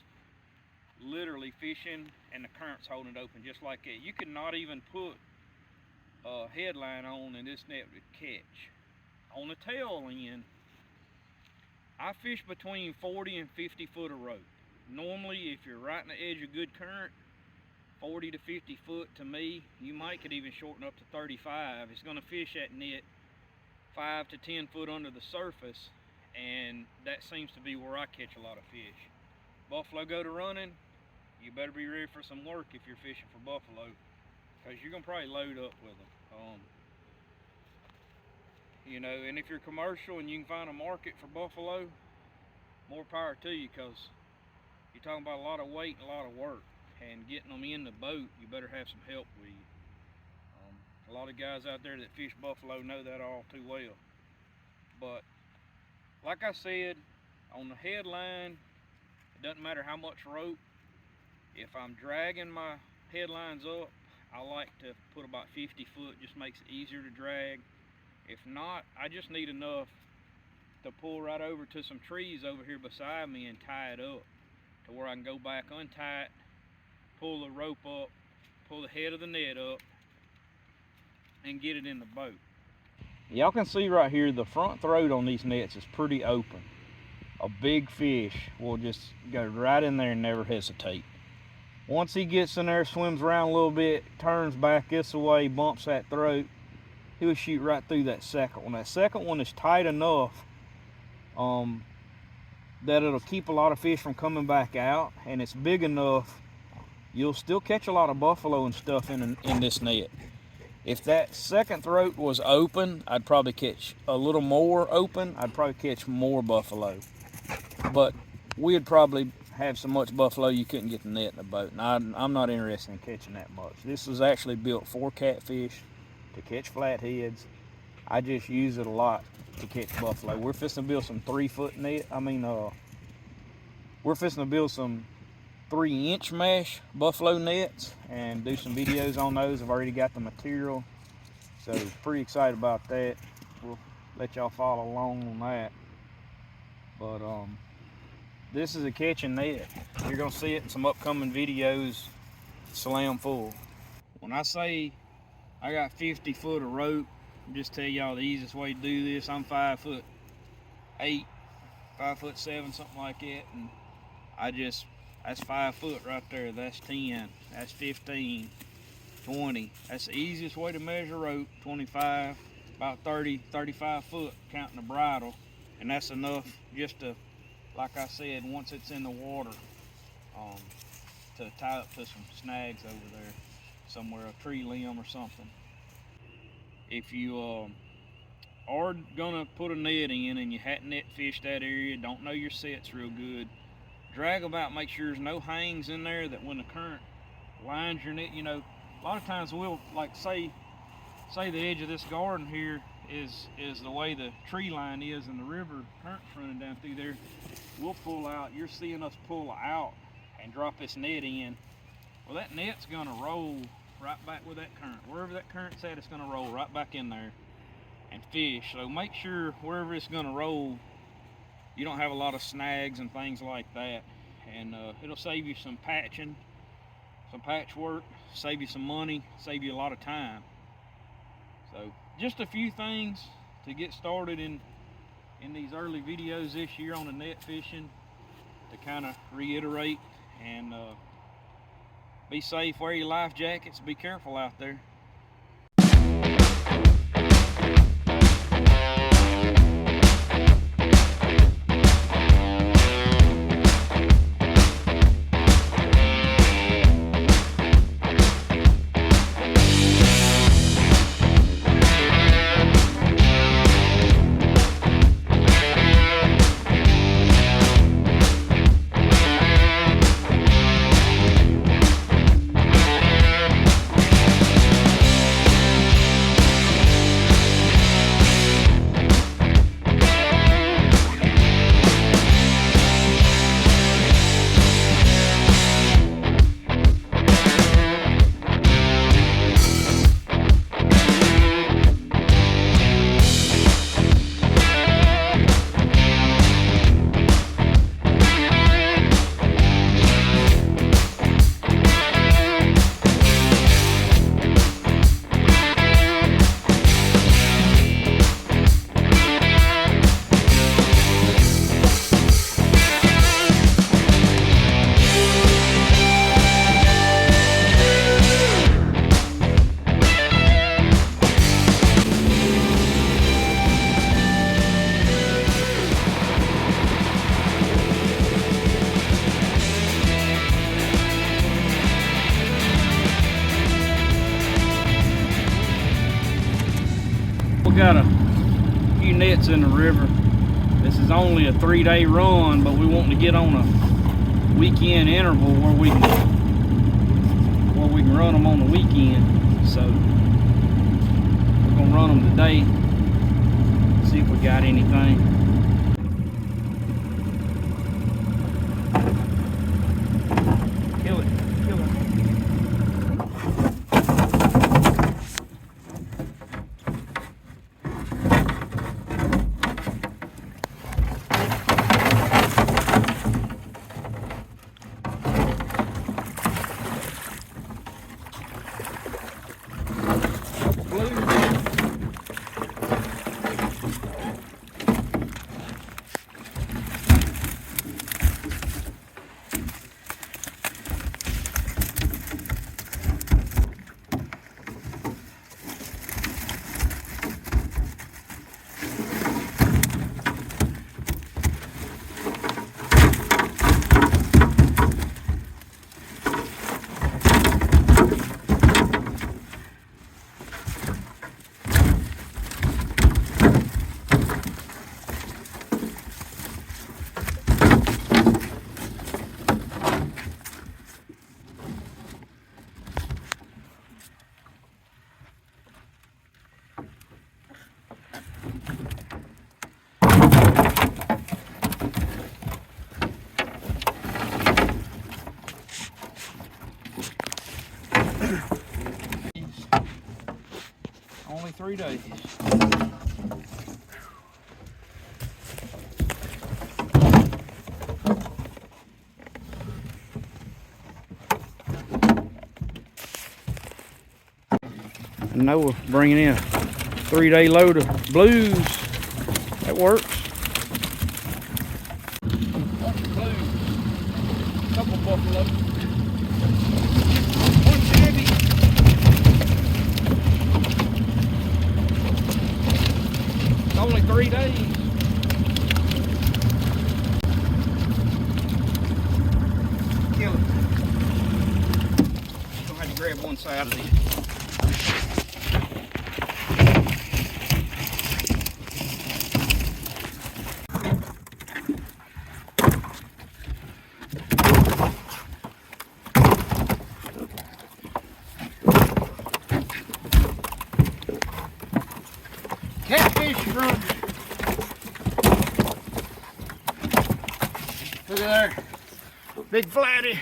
literally fishing and the current's holding it open just like that. You could not even put a headline on and this net would catch. On the tail end, I fish between 40 and 50 foot of rope. Normally, if you're right in the edge of good current, 40 to 50 foot to me, you might could even shorten up to 35. It's going to fish that net 5 to 10 foot under the surface, and that seems to be where I catch a lot of fish. Buffalo go to running, you better be ready for some work if you're fishing for buffalo, because you're going to probably load up with them. You know, and if you're commercial and you can find a market for buffalo, more power to you, because you're talking about a lot of weight and a lot of work, and getting them in the boat, you better have some help with you. A lot of guys out there that fish buffalo know that all too well. But like I said, on the headline, it doesn't matter how much rope. If I'm dragging my headlines up, I like to put about 50 foot, just makes it easier to drag. If not, I just need enough to pull right over to some trees over here beside me and tie it up to where I can go back, untie it, pull the rope up, pull the head of the net up, and get it in the boat. Y'all can see right here, the front throat on these nets is pretty open. A big fish will just go right in there and never hesitate. Once he gets in there, swims around a little bit, turns back this way, bumps that throat, he'll shoot right through that second one. That second one is tight enough that it'll keep a lot of fish from coming back out, and it's big enough you'll still catch a lot of buffalo and stuff in this net. If that second throat was open, I'd probably catch a little more open. I'd probably catch more buffalo. But we'd probably have so much buffalo you couldn't get the net in the boat. And I'm not interested in catching that much. This was actually built for catfish, to catch flatheads. I just use it a lot to catch buffalo. We're fixing to build some 3-foot net. We're fixing to build some 3-inch mesh buffalo nets and do some videos on those. I've already got the material, so pretty excited about that. We'll let y'all follow along on that. But this is a catching net. You're gonna see it in some upcoming videos, slam full. When I say I got 50 foot of rope, I'll just tell y'all the easiest way to do this. I'm 5'8", 5'7", something like that, and that's 5 foot right there. That's 10, that's 15, 20. That's the easiest way to measure rope, 25, about 30, 35 foot, counting the bridle. And that's enough just to, like I said, once it's in the water, to tie up to some snags over there, somewhere, a tree limb or something. If you are gonna put a net in and you hadn't net fished that area, don't know your sets real good, drag about, make sure there's no hangs in there, that when the current lines your net, a lot of times we'll, like, say the edge of this garden here is the way the tree line is and the river current's running down through there. We'll pull out, you're seeing us pull out and drop this net in. Well, that net's gonna roll right back with that current. Wherever that current's at, it's gonna roll right back in there and fish. So make sure wherever it's gonna roll, you don't have a lot of snags and things like that, and it'll save you some patching, some patchwork, save you some money, save you a lot of time. So just a few things to get started in these early videos this year on the net fishing, to kind of reiterate, and be safe, wear your life jackets, be careful out there. Got a few nets in the river. This is only a 3-day run, but we want to get on weekend interval where we can run them on the weekend. So we're gonna run them today. See if we got anything. Kill it, kill it. Only 3 days. And Noah bringing in a 3-day load of blues. That works. Couple buffalo. One tabby. It's only 3 days. Kill it. Gonna have to grab one side of this. Catfish front. Look at there. Big flatty.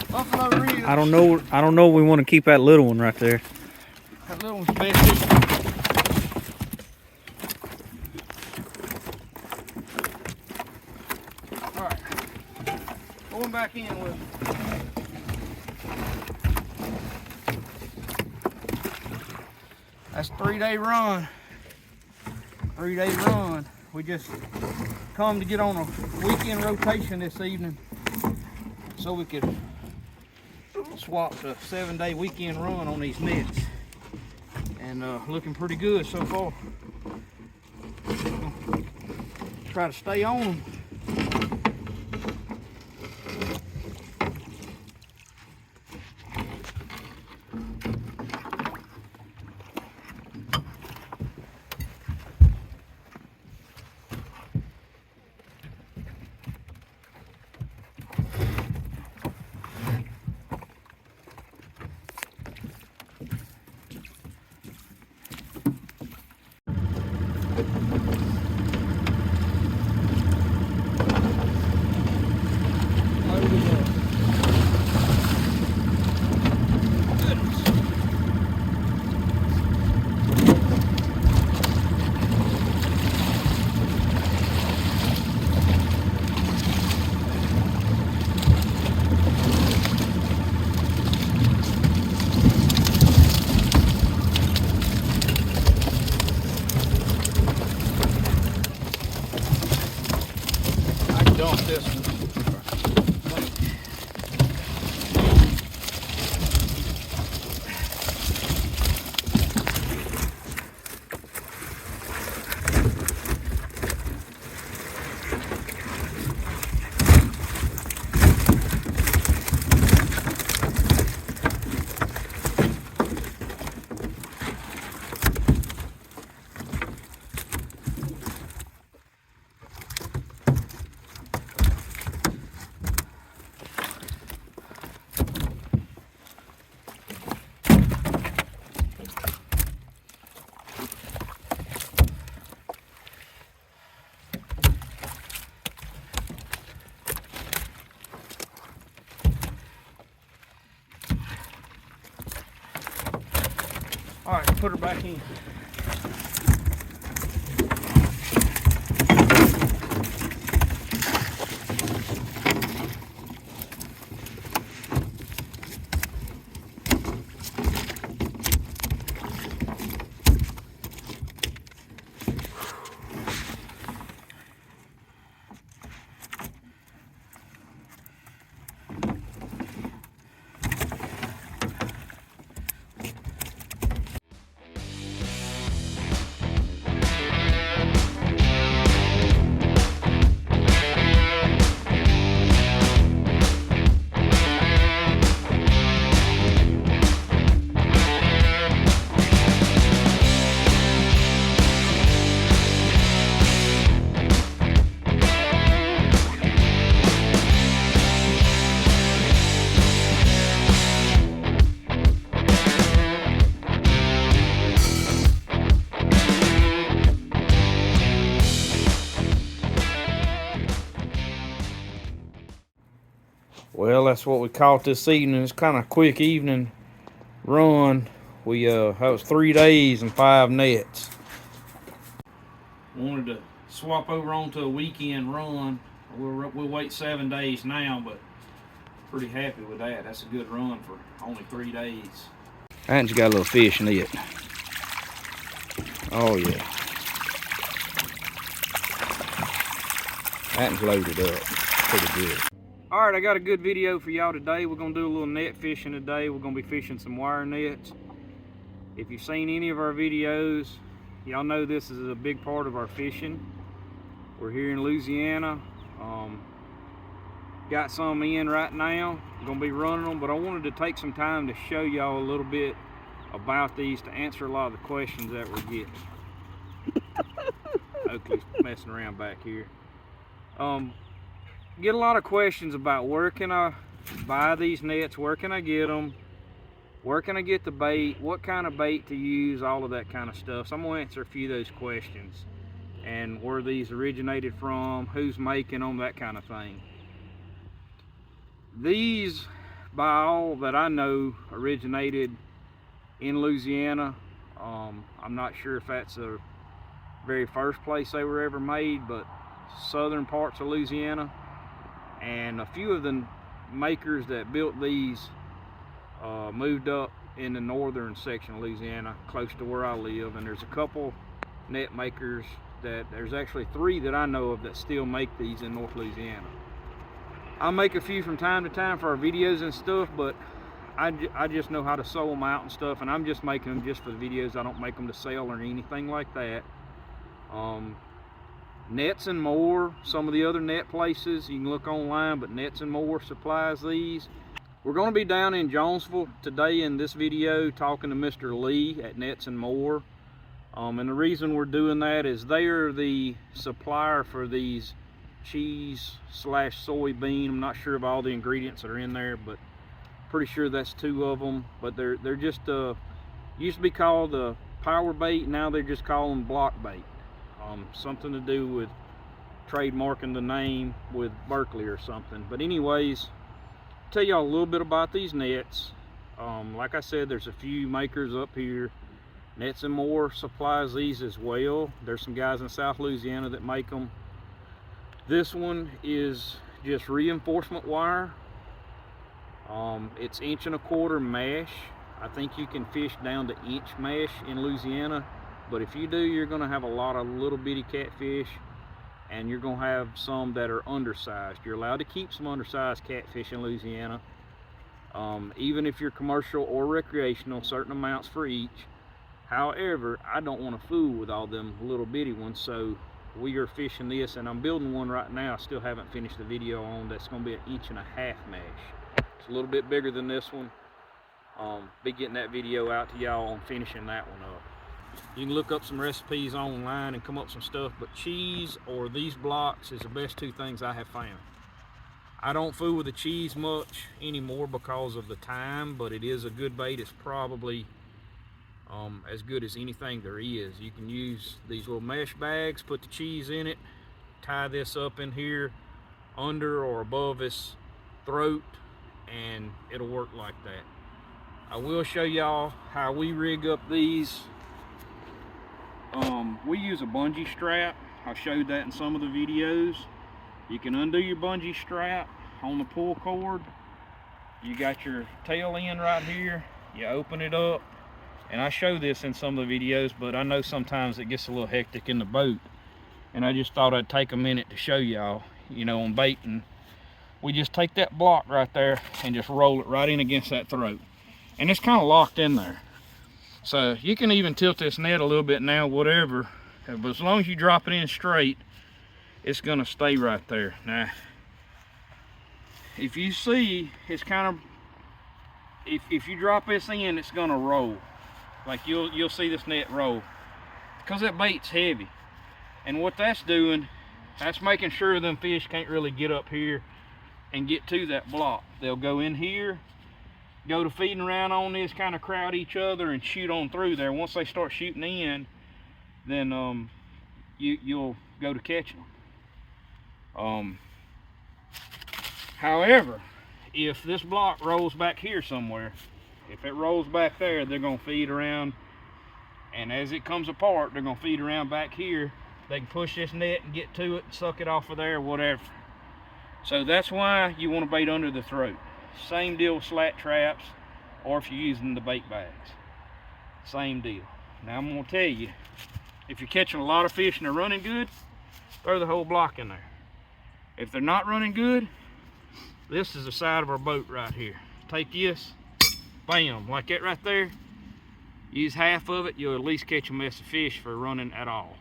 Buffalo reel. I don't know. We want to keep that little one right there. That little one's best. Alright. Going back in with it. That's a 3-day run. 3-day run. We just come to get on a weekend rotation this evening so we could swap the 7-day weekend run on these nets. And looking pretty good so far. Try to stay on them. All right, put her back in. Well, that's what we caught this evening. It's kind of a quick evening run. We that was 3 days and 5 nets. Wanted to swap over onto a weekend run. We'll wait 7 days now, but pretty happy with that. That's a good run for only 3 days. Aunt's got a little fish net. Oh yeah. Aunt's loaded up. Pretty good. Alright, I got a good video for y'all today. We're going to do a little net fishing today. We're going to be fishing some wire nets. If you've seen any of our videos, y'all know this is a big part of our fishing. We're here in Louisiana. Got some in right now. I'm going to be running them, but I wanted to take some time to show y'all a little bit about these to answer a lot of the questions that we're getting. Oakley's messing around back here. Get a lot of questions about where can I buy these nets, where can I get them, where can I get the bait, what kind of bait to use, all of that kind of stuff. So I'm going to answer a few of those questions and where these originated from, who's making them, that kind of thing. These, by all that I know, originated in Louisiana. I'm not sure if that's the very first place they were ever made, but southern parts of Louisiana. And a few of the makers that built these moved up in the northern section of Louisiana, close to where I live. And there's a couple net makers there's actually 3 that I know of that still make these in North Louisiana. I make a few from time to time for our videos and stuff, but I just know how to sew them out and stuff, and I'm just making them just for the videos. I don't make them to sell or anything like that. Nets and More, some of the other net places, you can look online, but Nets and More supplies these. We're going to be down in Jonesville today in this video talking to Mr. Lee at Nets and More. And the reason we're doing that is they are the supplier for these cheese/soybean. I'm not sure of all the ingredients that are in there, but pretty sure that's 2 of them. But they're just used to be called power bait. Now they just call them block bait. Something to do with trademarking the name with Berkley or something. But anyways, tell y'all a little bit about these nets. Like I said, there's a few makers up here. Nets and More supplies these as well. There's some guys in South Louisiana that make them. This one is just reinforcement wire. It's 1¼ inch mesh. I think you can fish down to inch mesh in Louisiana. But if you do, you're going to have a lot of little bitty catfish, and you're going to have some that are undersized. You're allowed to keep some undersized catfish in Louisiana, even if you're commercial or recreational, certain amounts for each. However, I don't want to fool with all them little bitty ones, so we are fishing this, and I'm building one right now. I still haven't finished the video on. That's going to be 1.5 inch mesh. It's a little bit bigger than this one. Be getting that video out to y'all on finishing that one up. You can look up some recipes online and come up with some stuff, but cheese or these blocks is the best 2 things I have found. I don't fool with the cheese much anymore because of the time, but it is a good bait. It's probably as good as anything there is. You can use these little mesh bags, put the cheese in it, tie this up in here under or above his throat, and it'll work like that. I will show y'all how we rig up these. We use a bungee strap. I showed that in some of the videos. You can undo your bungee strap on the pull cord. You got your tail end right here. You open it up, and I show this in some of the videos, but I know sometimes it gets a little hectic in the boat, and I just thought I'd take a minute to show y'all. You know, on baiting, we just take that block right there and just roll it right in against that throat, and it's kind of locked in there. So you can even tilt this net a little bit now, whatever, but as long as you drop it in straight, it's gonna stay right there. Now, if you see, it's kind of, if you drop this in, it's gonna roll. Like you'll see this net roll, because that bait's heavy. And what that's doing, that's making sure them fish can't really get up here and get to that block. They'll go in here, go to feeding around on this, kind of crowd each other and shoot on through there. Once they start shooting in, then you'll go to catching them. However, if this block rolls back here somewhere, if it rolls back there, they're gonna feed around, and as it comes apart, they're gonna feed around back here. They can push this net and get to it and suck it off of there, whatever. So that's why you want to bait under the throat. Same deal with slat traps, or if you're using the bait bags. Same deal. Now I'm gonna tell you, if you're catching a lot of fish and they're running good, throw the whole block in there. If they're not running good, this is the side of our boat right here. Take this, bam, like that right there. Use half of it, you'll at least catch a mess of fish for running at all.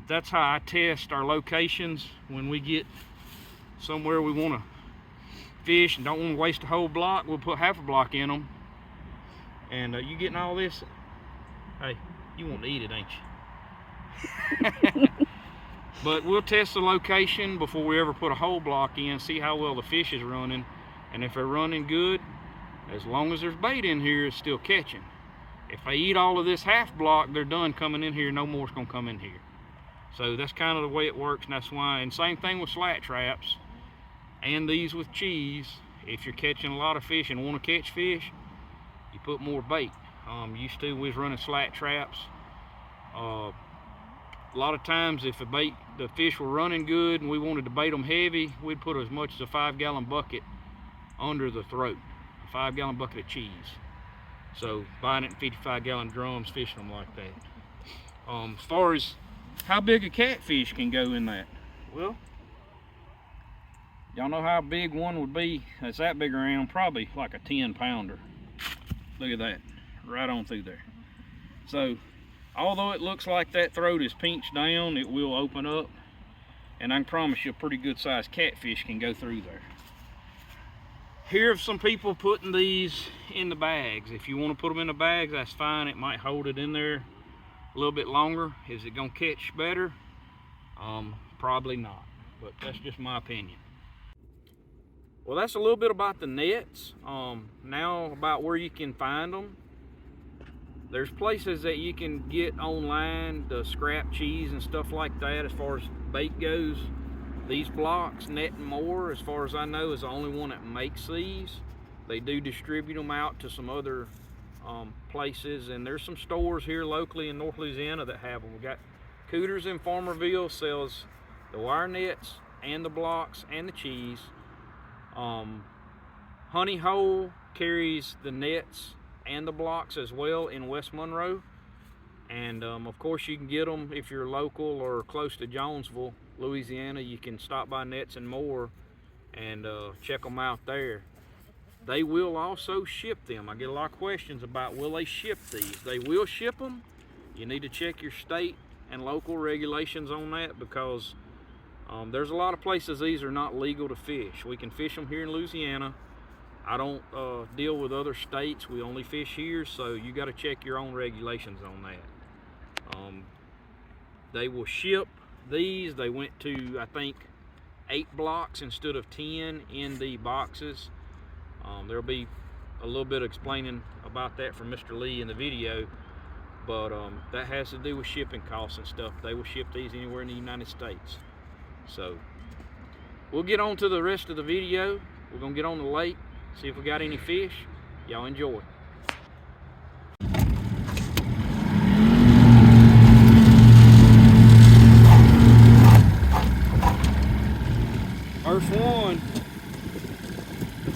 That's how I test our locations when we get somewhere we want to fish and don't want to waste a whole block. We'll put half a block in them. And you getting all this? Hey, you want to eat it, ain't you? But we'll test the location before we ever put a whole block in, see how well the fish is running. And if they're running good, as long as there's bait in here, it's still catching. If they eat all of this half block, they're done coming in here. No more's gonna come in here. So that's kind of the way it works, and that's why. And same thing with slat traps and these with cheese. If you're catching a lot of fish and want to catch fish, you put more bait. Used to, we was running slat traps. A lot of times, if the fish were running good and we wanted to bait them heavy, we'd put as much as a 5-gallon bucket under the throat, a 5-gallon bucket of cheese. So buying it in 55-gallon drums, fishing them like that. As far as how big a catfish can go in that, well, y'all know how big one would be that's that big around, probably like a 10-pounder. Look at that, right on through there. So although it looks like that throat is pinched down, it will open up, and I can promise you a pretty good sized catfish can go through there. Here are some people putting these in the bags. If you want to put them in the bags, that's fine. It might hold it in there a little bit longer. Is it gonna catch better? Probably not, but that's just my opinion. Well, that's a little bit about the nets. Now about where you can find them. There's places that you can get online, the scrap cheese and stuff like that. As far as bait goes, these blocks, Net and More, as far as I know, is the only one that makes these. They do distribute them out to some other places, and there's some stores here locally in North Louisiana that have them. We got Cooters in Farmerville sells the wire nets and the blocks and the cheese. Honey Hole carries the nets and the blocks as well in West Monroe, and of course you can get them if you're local or close to Jonesville, Louisiana. You can stop by Nets and More and check them out there. They will also ship them. I get a lot of questions about, will they ship these? They will ship them. You need to check your state and local regulations on that, because there's a lot of places these are not legal to fish. We can fish them here in Louisiana. I don't deal with other states. We only fish here, so you got to check your own regulations on that. They will ship these. They went to, I think, 8 blocks instead of 10 in the boxes. There'll be a little bit of explaining about that from Mr. Lee in the video, but that has to do with shipping costs and stuff. They will ship these anywhere in the United States. So we'll get on to the rest of the video. We're gonna get on the lake, see if we got any fish, Y'all enjoy. First one.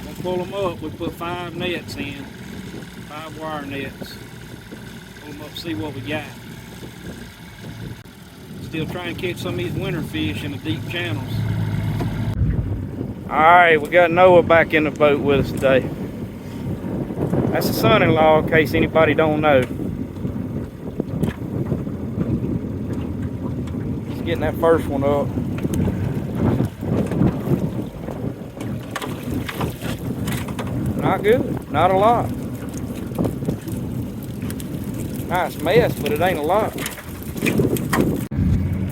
We'll pull them up. We put 5 nets in, 5 wire nets. Pull them up, see what we got. Still trying to catch some of these winter fish in the deep channels. Alright, we got Noah back in the boat with us today. That's the son-in-law, in case anybody don't know. He's getting that first one up. Not good, not a lot. Nice mess, but it ain't a lot.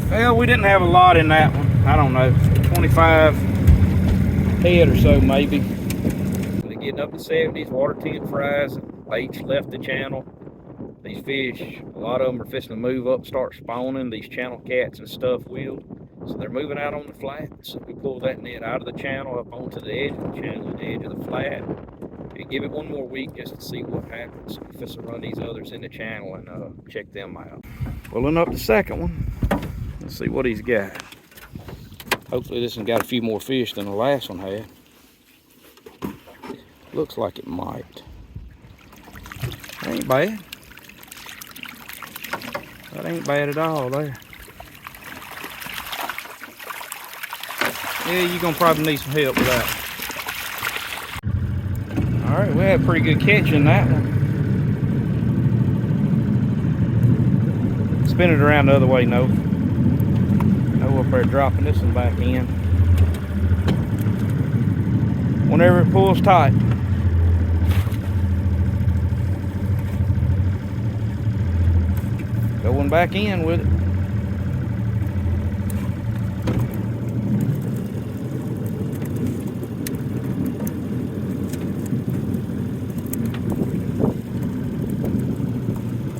Well, we didn't have a lot in that one. I don't know, 25 head or so maybe. They're getting up to 70s, water tent fries. Baits left the channel. These fish, a lot of them are fishing to move up, start spawning. These channel cats and stuff will. So they're moving out on the flat. So we pull that net out of the channel up onto the edge of the channel and the edge of the flat. We give it one more week just to see what happens. If it's to run these others in the channel and check them out. Pulling up the second one. Let's see what he's got. Hopefully this one got a few more fish than the last one had. Looks like it might. That ain't bad. That ain't bad at all there. Yeah, you're gonna probably need some help with that. Alright, we had a pretty good catch in that one. Spin it around the other way, Noah. Noah up there dropping this one back in. Whenever it pulls tight. Going back in with it.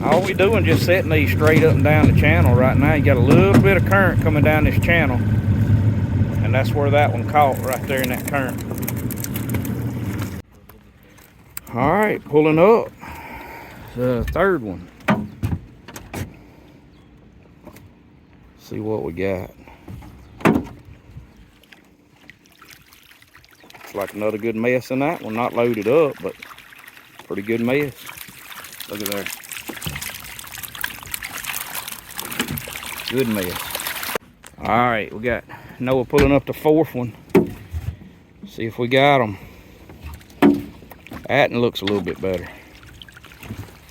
All we doing just setting these straight up and down the channel right now. You got a little bit of current coming down this channel, and that's where that one caught, right there in that current. All right, pulling up the third one. See what we got. Looks like another good mess in that one. Not loaded up, but pretty good mess. Look at there. Good mess. All right, we got Noah pulling up the fourth one. See if we got them. That one looks a little bit better.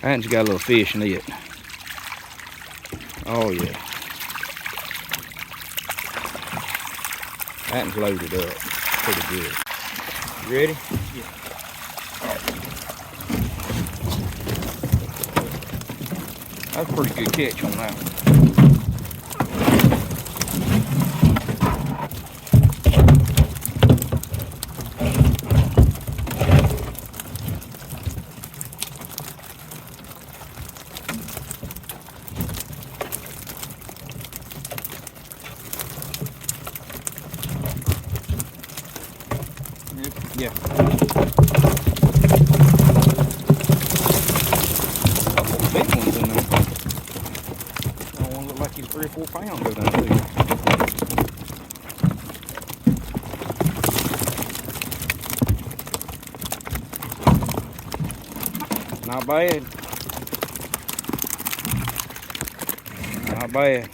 That one's got a little fish in it. Oh yeah. That one's loaded up. Pretty good. You ready? Yeah. That's a pretty good catch on that one. Yeah. Couple big ones in there. That one look like he's 3 or 4 pounds go down there. Not bad. Not bad.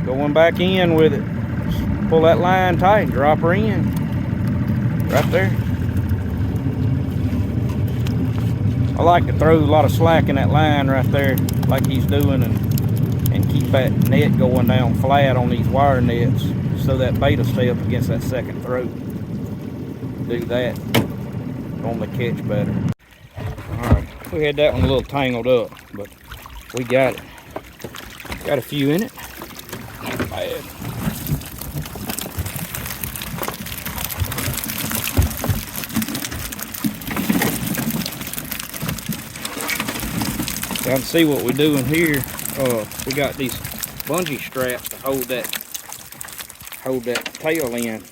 Going back in with it. Just pull that line tight and drop her in. Right there. I like to throw a lot of slack in that line right there, like he's doing, and keep that net going down flat on these wire nets so that bait will stay up against that second throat. Do that on the catch better. Alright, we had that one a little tangled up, but we got it. Got a few in it. Not bad. Y'all can see what we're doing here. We got these bungee straps to hold that tail in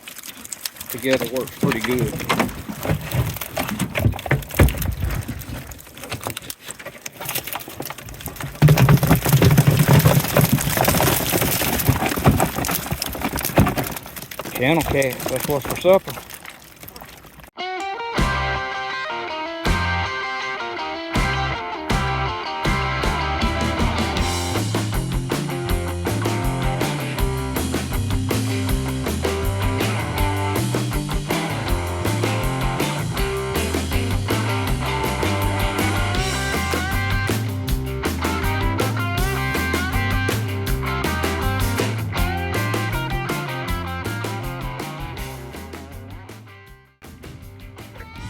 together. Works pretty good. Channel cats, that's what's for supper.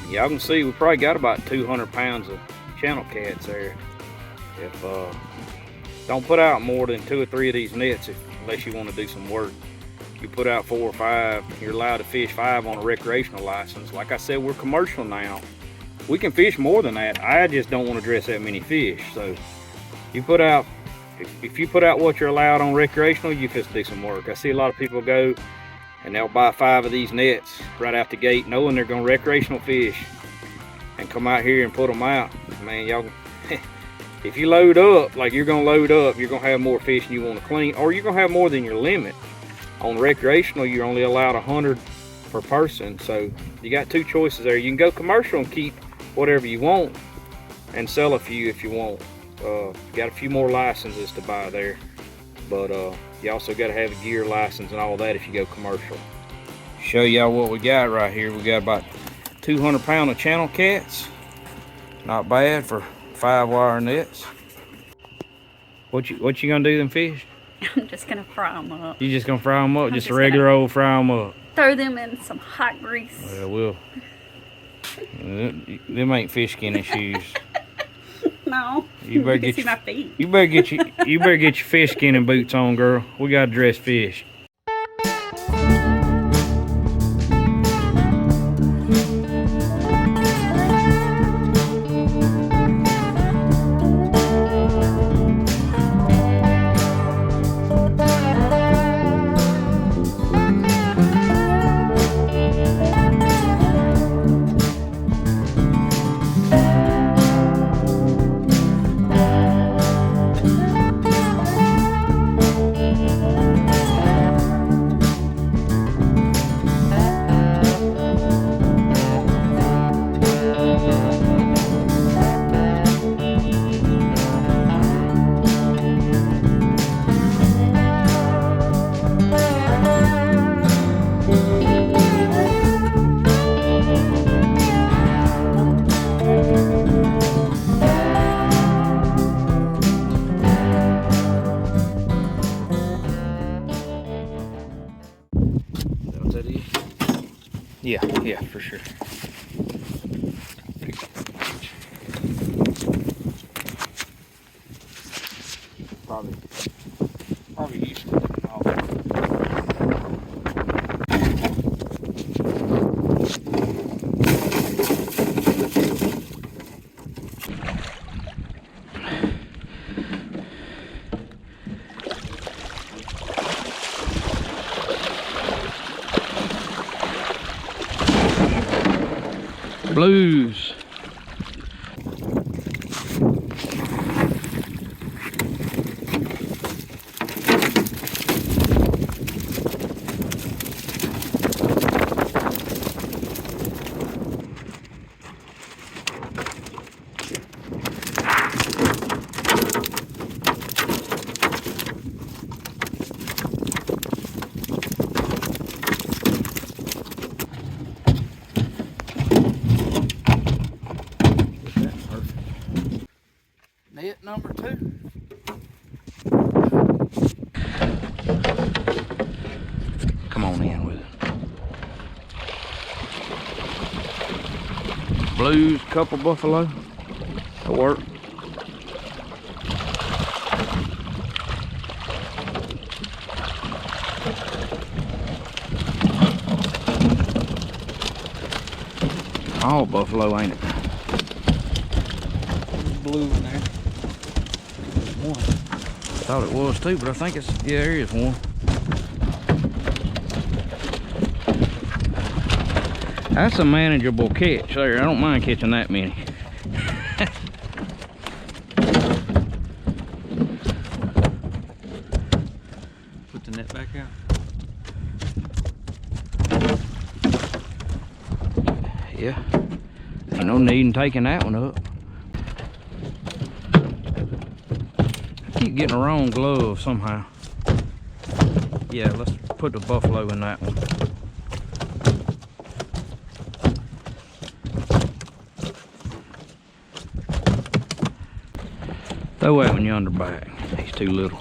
Y'all can see we probably got about 200 pounds of channel cats there. If don't put out more than 2 or 3 of these nets unless you want to do some work. You put out 4 or 5, you're allowed to fish 5 on a recreational license. Like I said, we're commercial now. We can fish more than that. I just don't want to dress that many fish. So you put out, if you put out what you're allowed on recreational, you just do some work. I see a lot of people go and they'll buy 5 of these nets right out the gate knowing they're going to recreational fish and come out here and put them out. Man, y'all, if you load up like you're going to load up, you're going to have more fish than you want to clean, or you're going to have more than your limit. On recreational, you're only allowed 100 per person, so you got 2 choices there. You can go commercial and keep whatever you want and sell a few if you want. Got a few more licenses to buy there, but you also got to have a gear license and all that if you go commercial. Show y'all what we got right here. We got about 200 pound of channel cats. Not bad for 5-wire nets. What you gonna do them fish? I'm just gonna fry them up. You just gonna fry them up? I'm Just a just regular old fry them up? Throw them in some hot grease. Well, we'll. Them ain't fish skinning shoes. No, You better you can get see your, my feet. you better get your fish skinning boots on, girl. We gotta dress fish. Yeah, for sure. Probably used to it all. Blues. Net number 2. Come on in with it. Blues, couple buffalo. That'll work. All buffalo, ain't it? Blue in there. One. I thought it was too, but I think it's, yeah, there is one. That's a manageable catch there. I don't mind catching that many. Put the net back out. Yeah. Ain't no need in taking that one up. I keep getting the wrong glove somehow. Yeah, let's put the buffalo in that one. Throw that one yonder back. He's too little.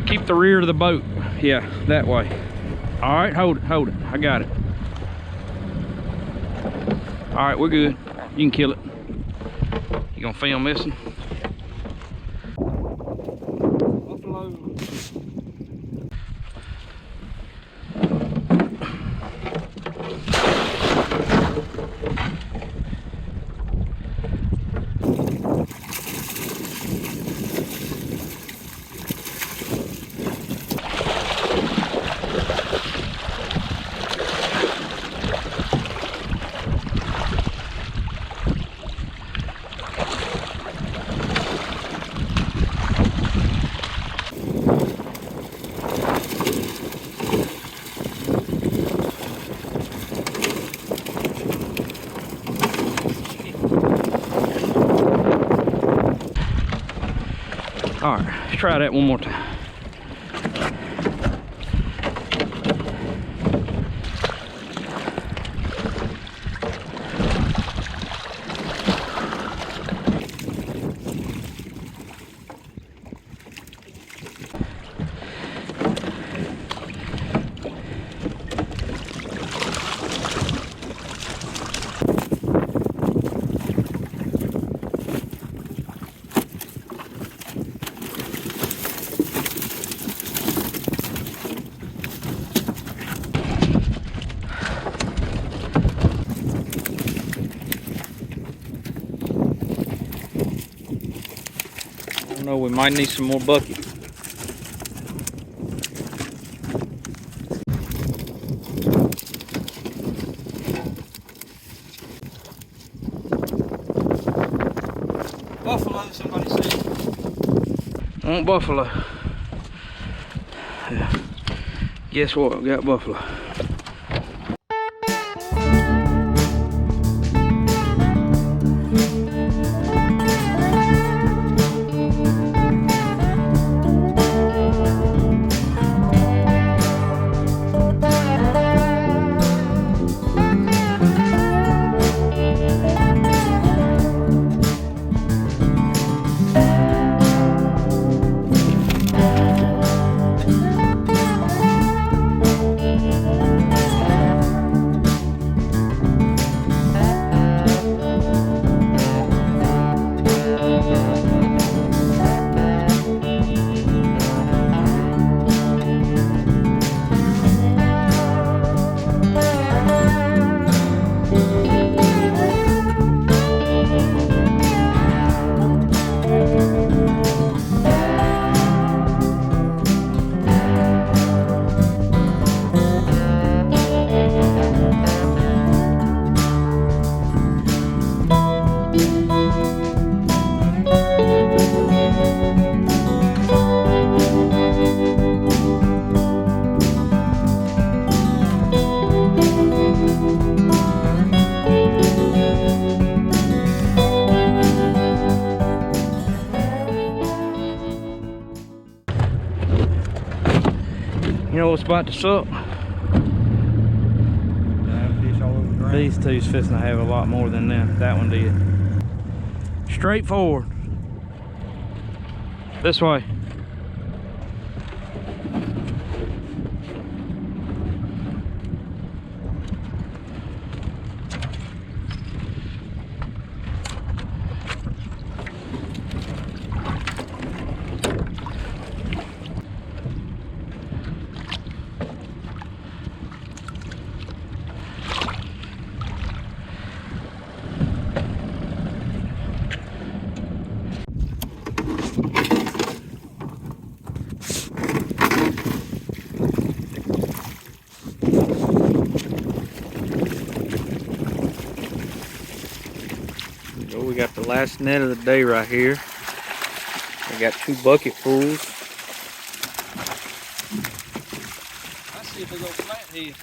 Keep the rear of the boat. Yeah, that way. All right, hold it. I got it. All right, we're good. You can kill it. You gonna film this one? All right, let's try that one more time. No, we might need some more bucket. Buffalo, somebody said. Want buffalo. Yeah. Guess what? We got buffalo. You know what's about to suck? Fish all over the ground. These two's fixing to have a lot more than that one did. Straight forward. This way. We got the last net of the day right here. We got 2 bucketfuls. I see a big old flathead.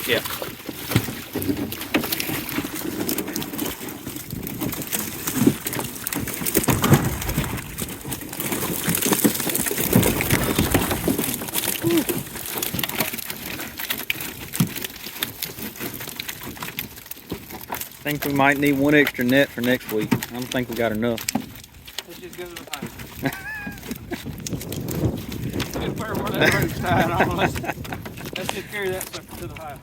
Yeah. I think we might need 1 extra net for next week. I don't think we got enough. Let's just go to the house. Just where that rope's tied on. Let's just carry that sucker to the house.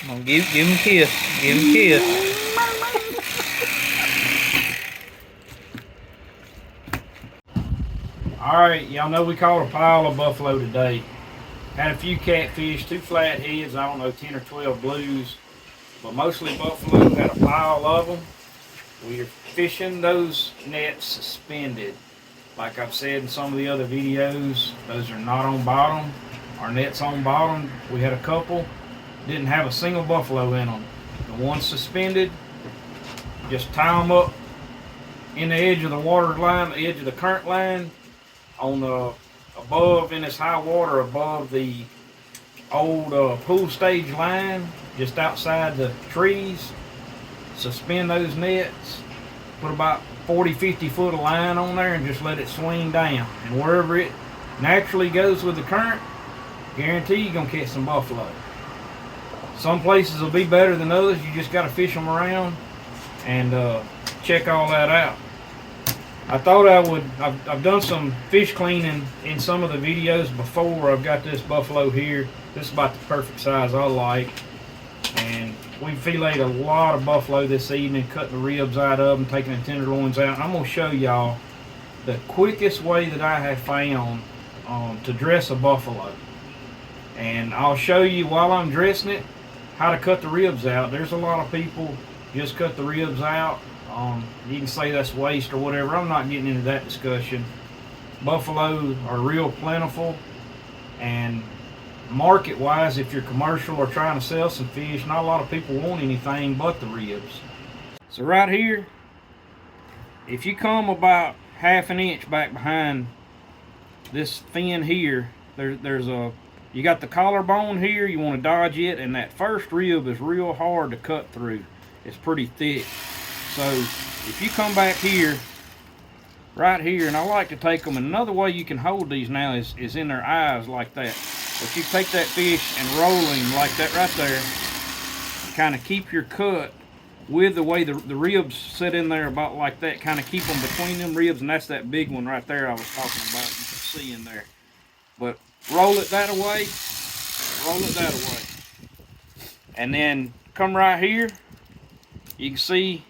Come on, give him a kiss. Give him a kiss. Alright, y'all know we caught a pile of buffalo today. Had a few catfish, 2 flatheads, I don't know, 10 or 12 blues, but mostly buffalo. Had a pile of them. We are fishing those nets suspended. Like I've said in some of the other videos, those are not on bottom. Our net's on bottom. We had a couple, didn't have a single buffalo in them. The ones suspended, just tie them up in the edge of the water line, the edge of the current line, on the above in this high water above the old pool stage line, just outside the trees. Suspend those nets, put about 40-50 foot of line on there and just let it swing down, and wherever it naturally goes with the current, guarantee you're gonna catch some buffalo. Some places will be better than others. You just got to fish them around and check all that out. I thought I would, I've done some fish cleaning in some of the videos before. I've got this buffalo here. This is about the perfect size I like. And we filleted a lot of buffalo this evening, cutting the ribs out of them, taking the tenderloins out. And I'm going to show y'all the quickest way that I have found to dress a buffalo. And I'll show you while I'm dressing it how to cut the ribs out. There's a lot of people just cut the ribs out. You can say that's waste or whatever. I'm not getting into that discussion. Buffalo are real plentiful, and market wise, if you're commercial or trying to sell some fish, not a lot of people want anything but the ribs. So right here, if you come about ½ an inch back behind this fin here, there's a, you got the collarbone here, you want to dodge it, and that first rib is real hard to cut through. It's pretty thick. So if you come back here, right here, and I like to take them, and another way you can hold these now is in their eyes like that. But you take that fish and roll him like that right there, kind of keep your cut with the way the ribs sit in there about like that, kind of keep them between them ribs, and that's that big one right there I was talking about, you can see in there. But roll it that away, roll it that away. And then come right here, you can see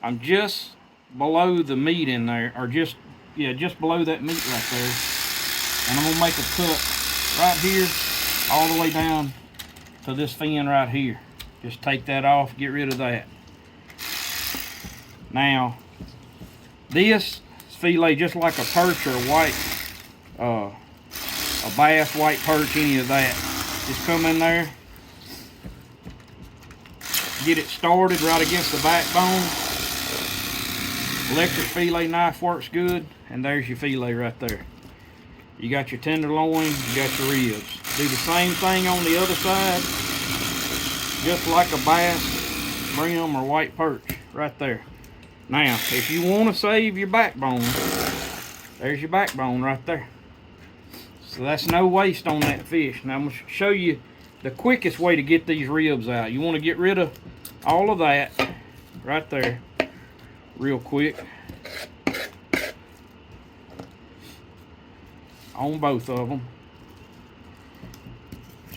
I'm just below the meat in there, or just below that meat right there. And I'm gonna make a cut right here, all the way down to this fin right here. Just take that off, get rid of that. Now, this fillet just like a perch or a white, a bass, white perch, any of that. Just come in there, get it started right against the backbone. Electric fillet knife works good, and there's your fillet right there. You got your tenderloin, you got your ribs. Do the same thing on the other side, just like a bass, brim, or white perch, right there. Now, if you want to save your backbone, there's your backbone right there. So that's no waste on that fish. Now I'm going to show you the quickest way to get these ribs out. You want to get rid of all of that right there real quick on both of them.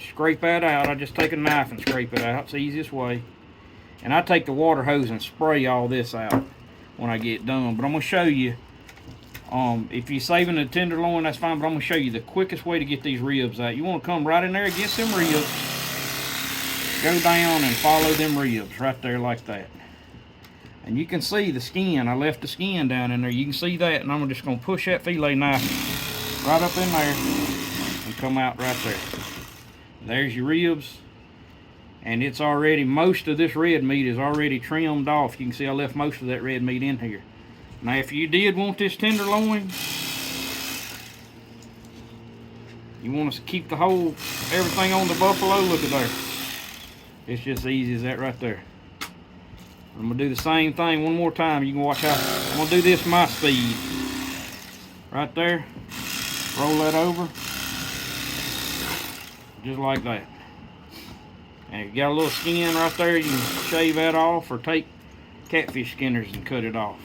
Scrape that out. I just take a knife and scrape it out. It's the easiest way. And I take the water hose and spray all this out when I get done. But I'm going to show you, if you're saving the tenderloin, that's fine, but I'm going to show you the quickest way to get these ribs out. You want to come right in there against them ribs, go down and follow them ribs right there like that. And you can see the skin. I left the skin down in there. You can see that, and I'm just going to push that fillet knife right up in there and come out right there. There's your ribs. And it's already, most of this red meat is already trimmed off. You can see I left most of that red meat in here. Now if you did want this tenderloin, you want to keep the whole, everything on the buffalo, look at there. It's just as easy as that right there. I'm going to do the same thing one more time. You can watch how, I'm going to do this my speed. Right there. Roll that over. Just like that. And if you got a little skin right there, you can shave that off or take catfish skinners and cut it off.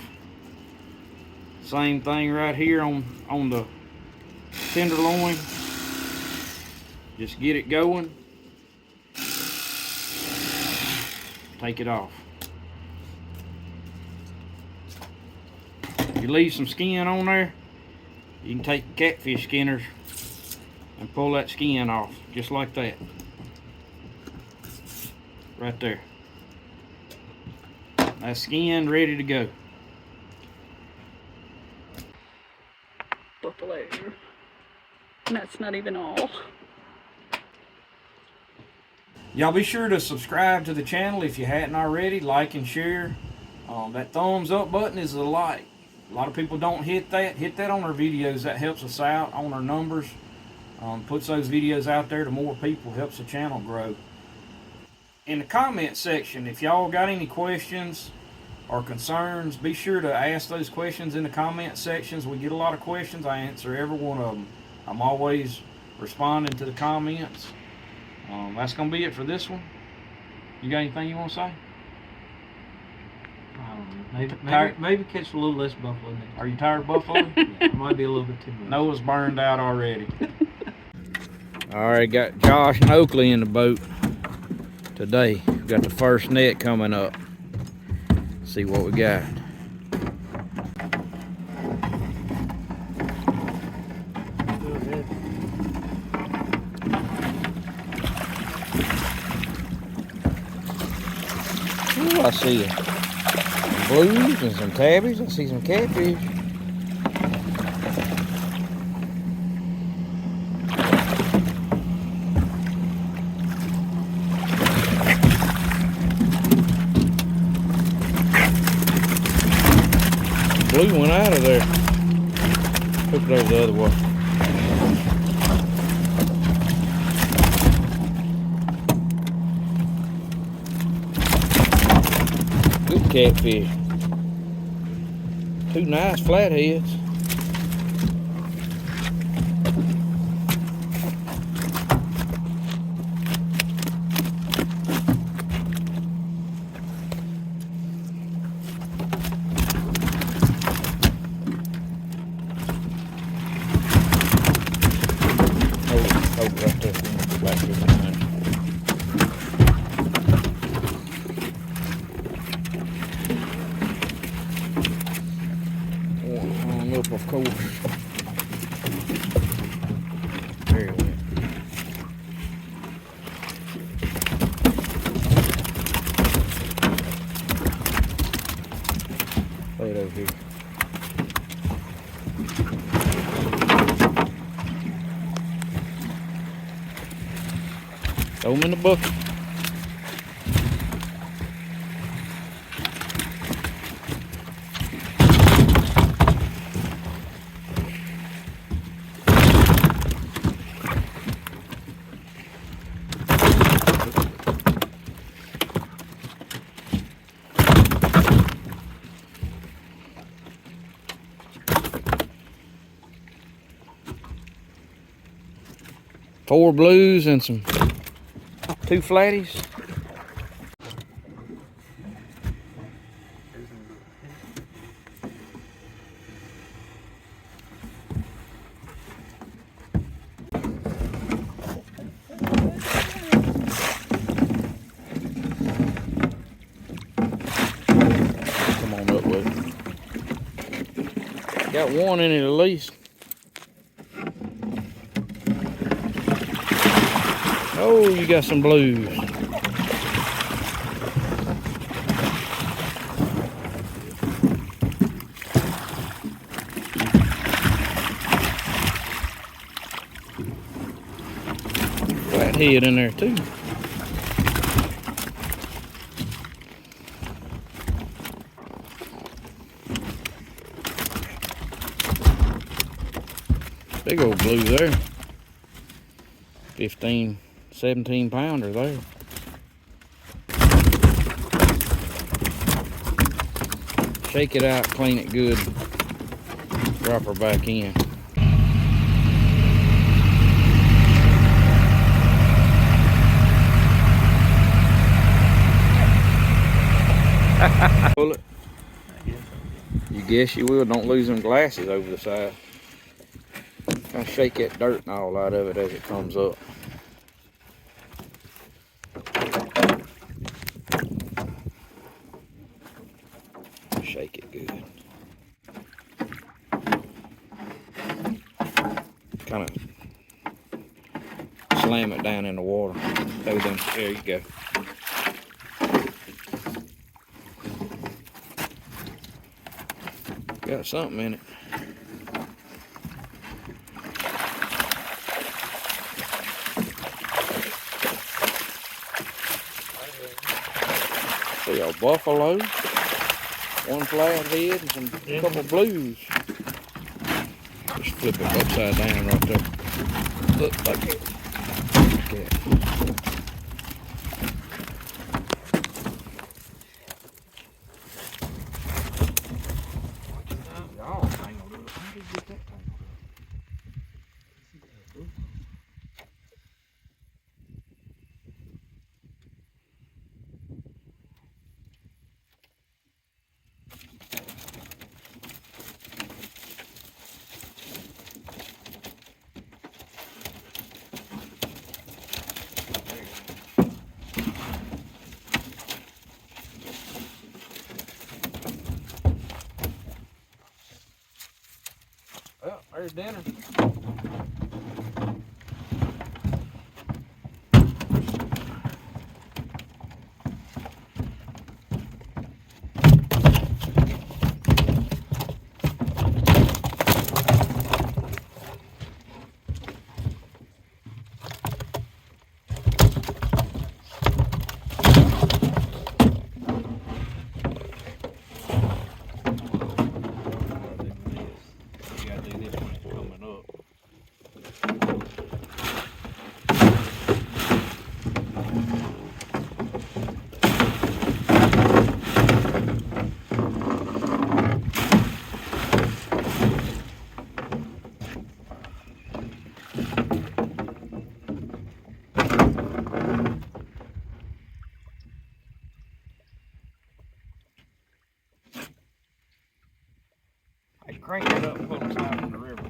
Same thing right here on the tenderloin. Just get it going. Take it off. If you leave some skin on there, you can take the catfish skinners and pull that skin off, just like that. Right there. That skin ready to go. Buffalo. And that's not even all. Y'all be sure to subscribe to the channel if you hadn't already. Like and share. That thumbs up button is a like. A lot of people don't hit that. Hit that on our videos. That helps us out on our numbers. Puts those videos out there to more people. Helps the channel grow. In the comment section, if y'all got any questions or concerns, be sure to ask those questions in the comment sections. We get a lot of questions. I answer every one of them. I'm always responding to the comments. That's going to be it for this one. You got anything you want to say? I don't know. Maybe catch a little less buffalo next time. Are you tired of buffalo? Yeah, it might be a little bit too much. Noah's burned out already. Alright, got Josh and Oakley in the boat today. We got the first net coming up. See what we got. Ooh, I see some blues and some tabbies. I see some catfish. Blue went out of there. Took it over the other way. Good catfish. Two nice flatheads. Right there, back here behind. Hung up, of course. There he went. Lay it over here. Throw them in the bucket. 4 blues and some 2 flatties. Come on up with it. Got one in it at least. Oh, you got some blues. Flathead in there too. Big old blue there. 15, 17 pounder there. Shake it out, clean it good. Drop her back in. Pull it. You guess you will. Don't lose them glasses over the side. Kind of shake that dirt and all out of it as it comes up. Shake it good. Kind of slam it down in the water. Throw them. There you go. Got something in it. See a buffalo, 1 flathead, and some couple blues. Just flip it upside down right there. Look like it. Okay. Well, there's dinner. Crank it up and pull us out in the river.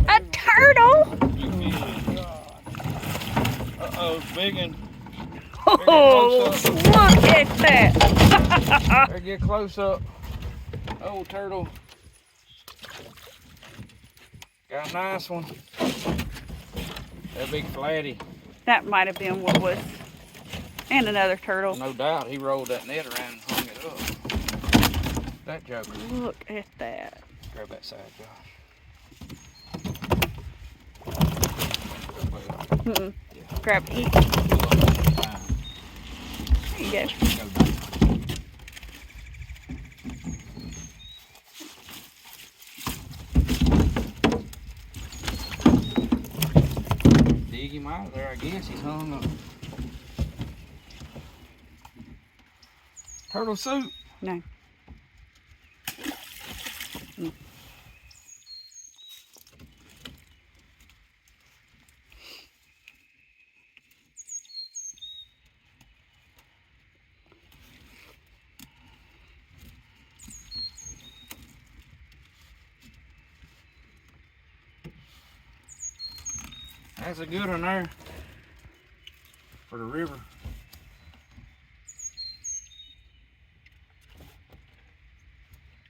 A turtle? Uh-oh, big one. Oh, look at that. Better get close up. Oh, turtle. Got a nice one. That big flatty. That might have been what was. And another turtle. No doubt he rolled that net around and hung it up. That joker. Look at that. Grab that side, Josh. Yeah. Grab it. There you go. Dig him out of there, I guess. He's hung up. Turtle soup? No. That's a good one there. For the river.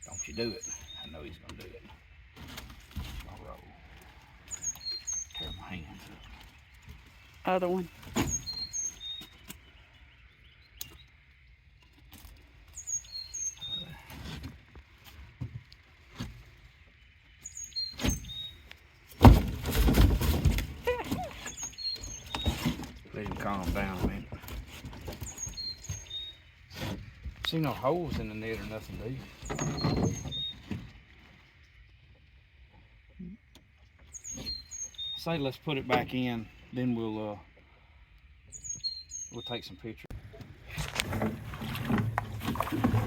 Don't you do it. I know he's gonna do it. I'll roll. Tear my hands up. Other one. Let him calm down a minute. See no holes in the net or nothing, do you? Say let's put it back in, then we'll take some pictures.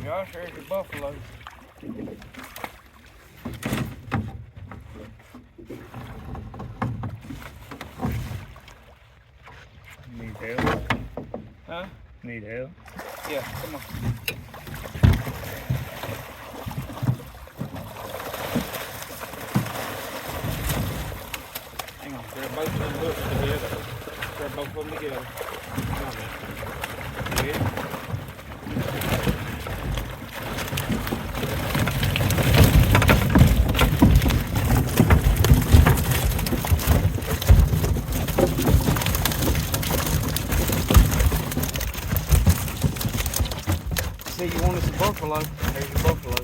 Gosh, there's your buffalo. Need help? Huh? Need help? Yeah, come on. Hang on, grab both of them hooks together. Grab both of them together. Come on, man. You ready? See, you wanted some buffalo. There's your buffalo.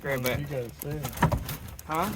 Grab that. You gotta say it. Huh?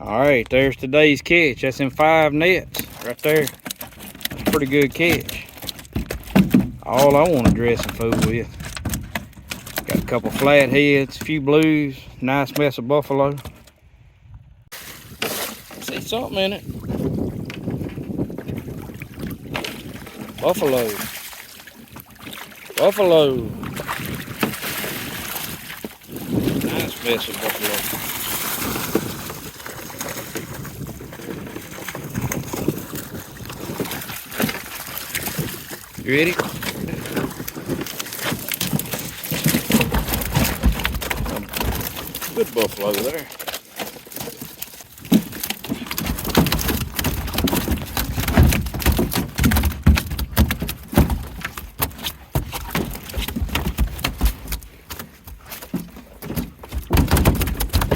All right, there's today's catch. That's in 5 nets right there. That's a pretty good catch. All I want to dress and food with. Got a couple flatheads, a few blues, nice mess of buffalo. See something in it. Buffalo. Buffalo. Nice mess of buffalo. You ready? Good buffalo there.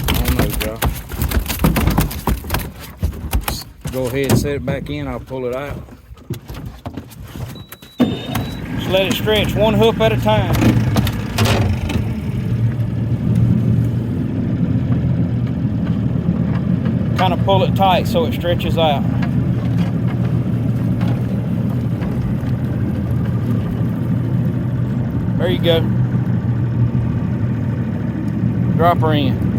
I don't know, Joe. Go ahead and set it back in. I'll pull it out. Just let it stretch one hook at a time. Kind of pull it tight so it stretches out. There you go. Drop her in.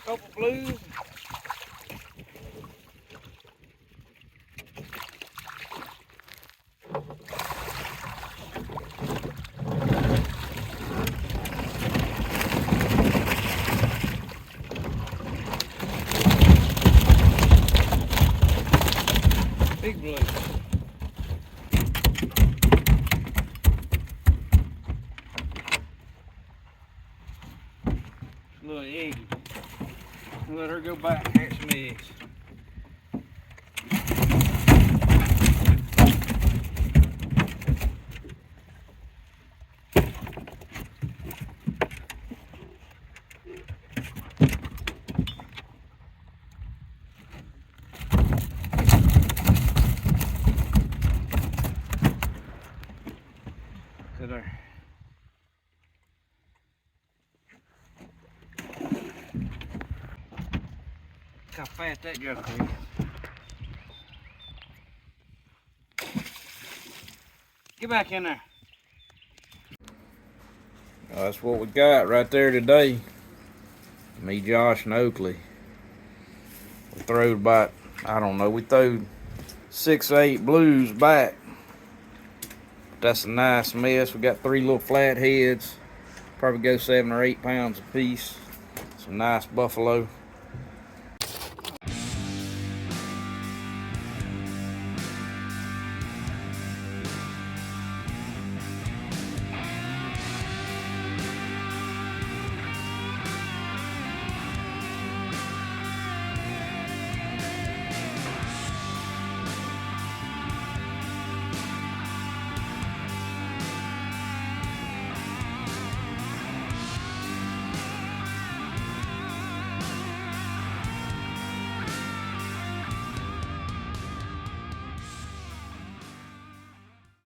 Couple blues. Big blue. Little eggy. Let her go back and hatch some eggs. Sit there. Look how fast that joker is. Get back in there. That's what we got right there today. Me, Josh, and Oakley. We throwed about, I don't know, we throwed 6 or 8 blues back. That's a nice mess. We got 3 little flat heads. Probably go 7 or 8 pounds a piece. Some nice buffalo.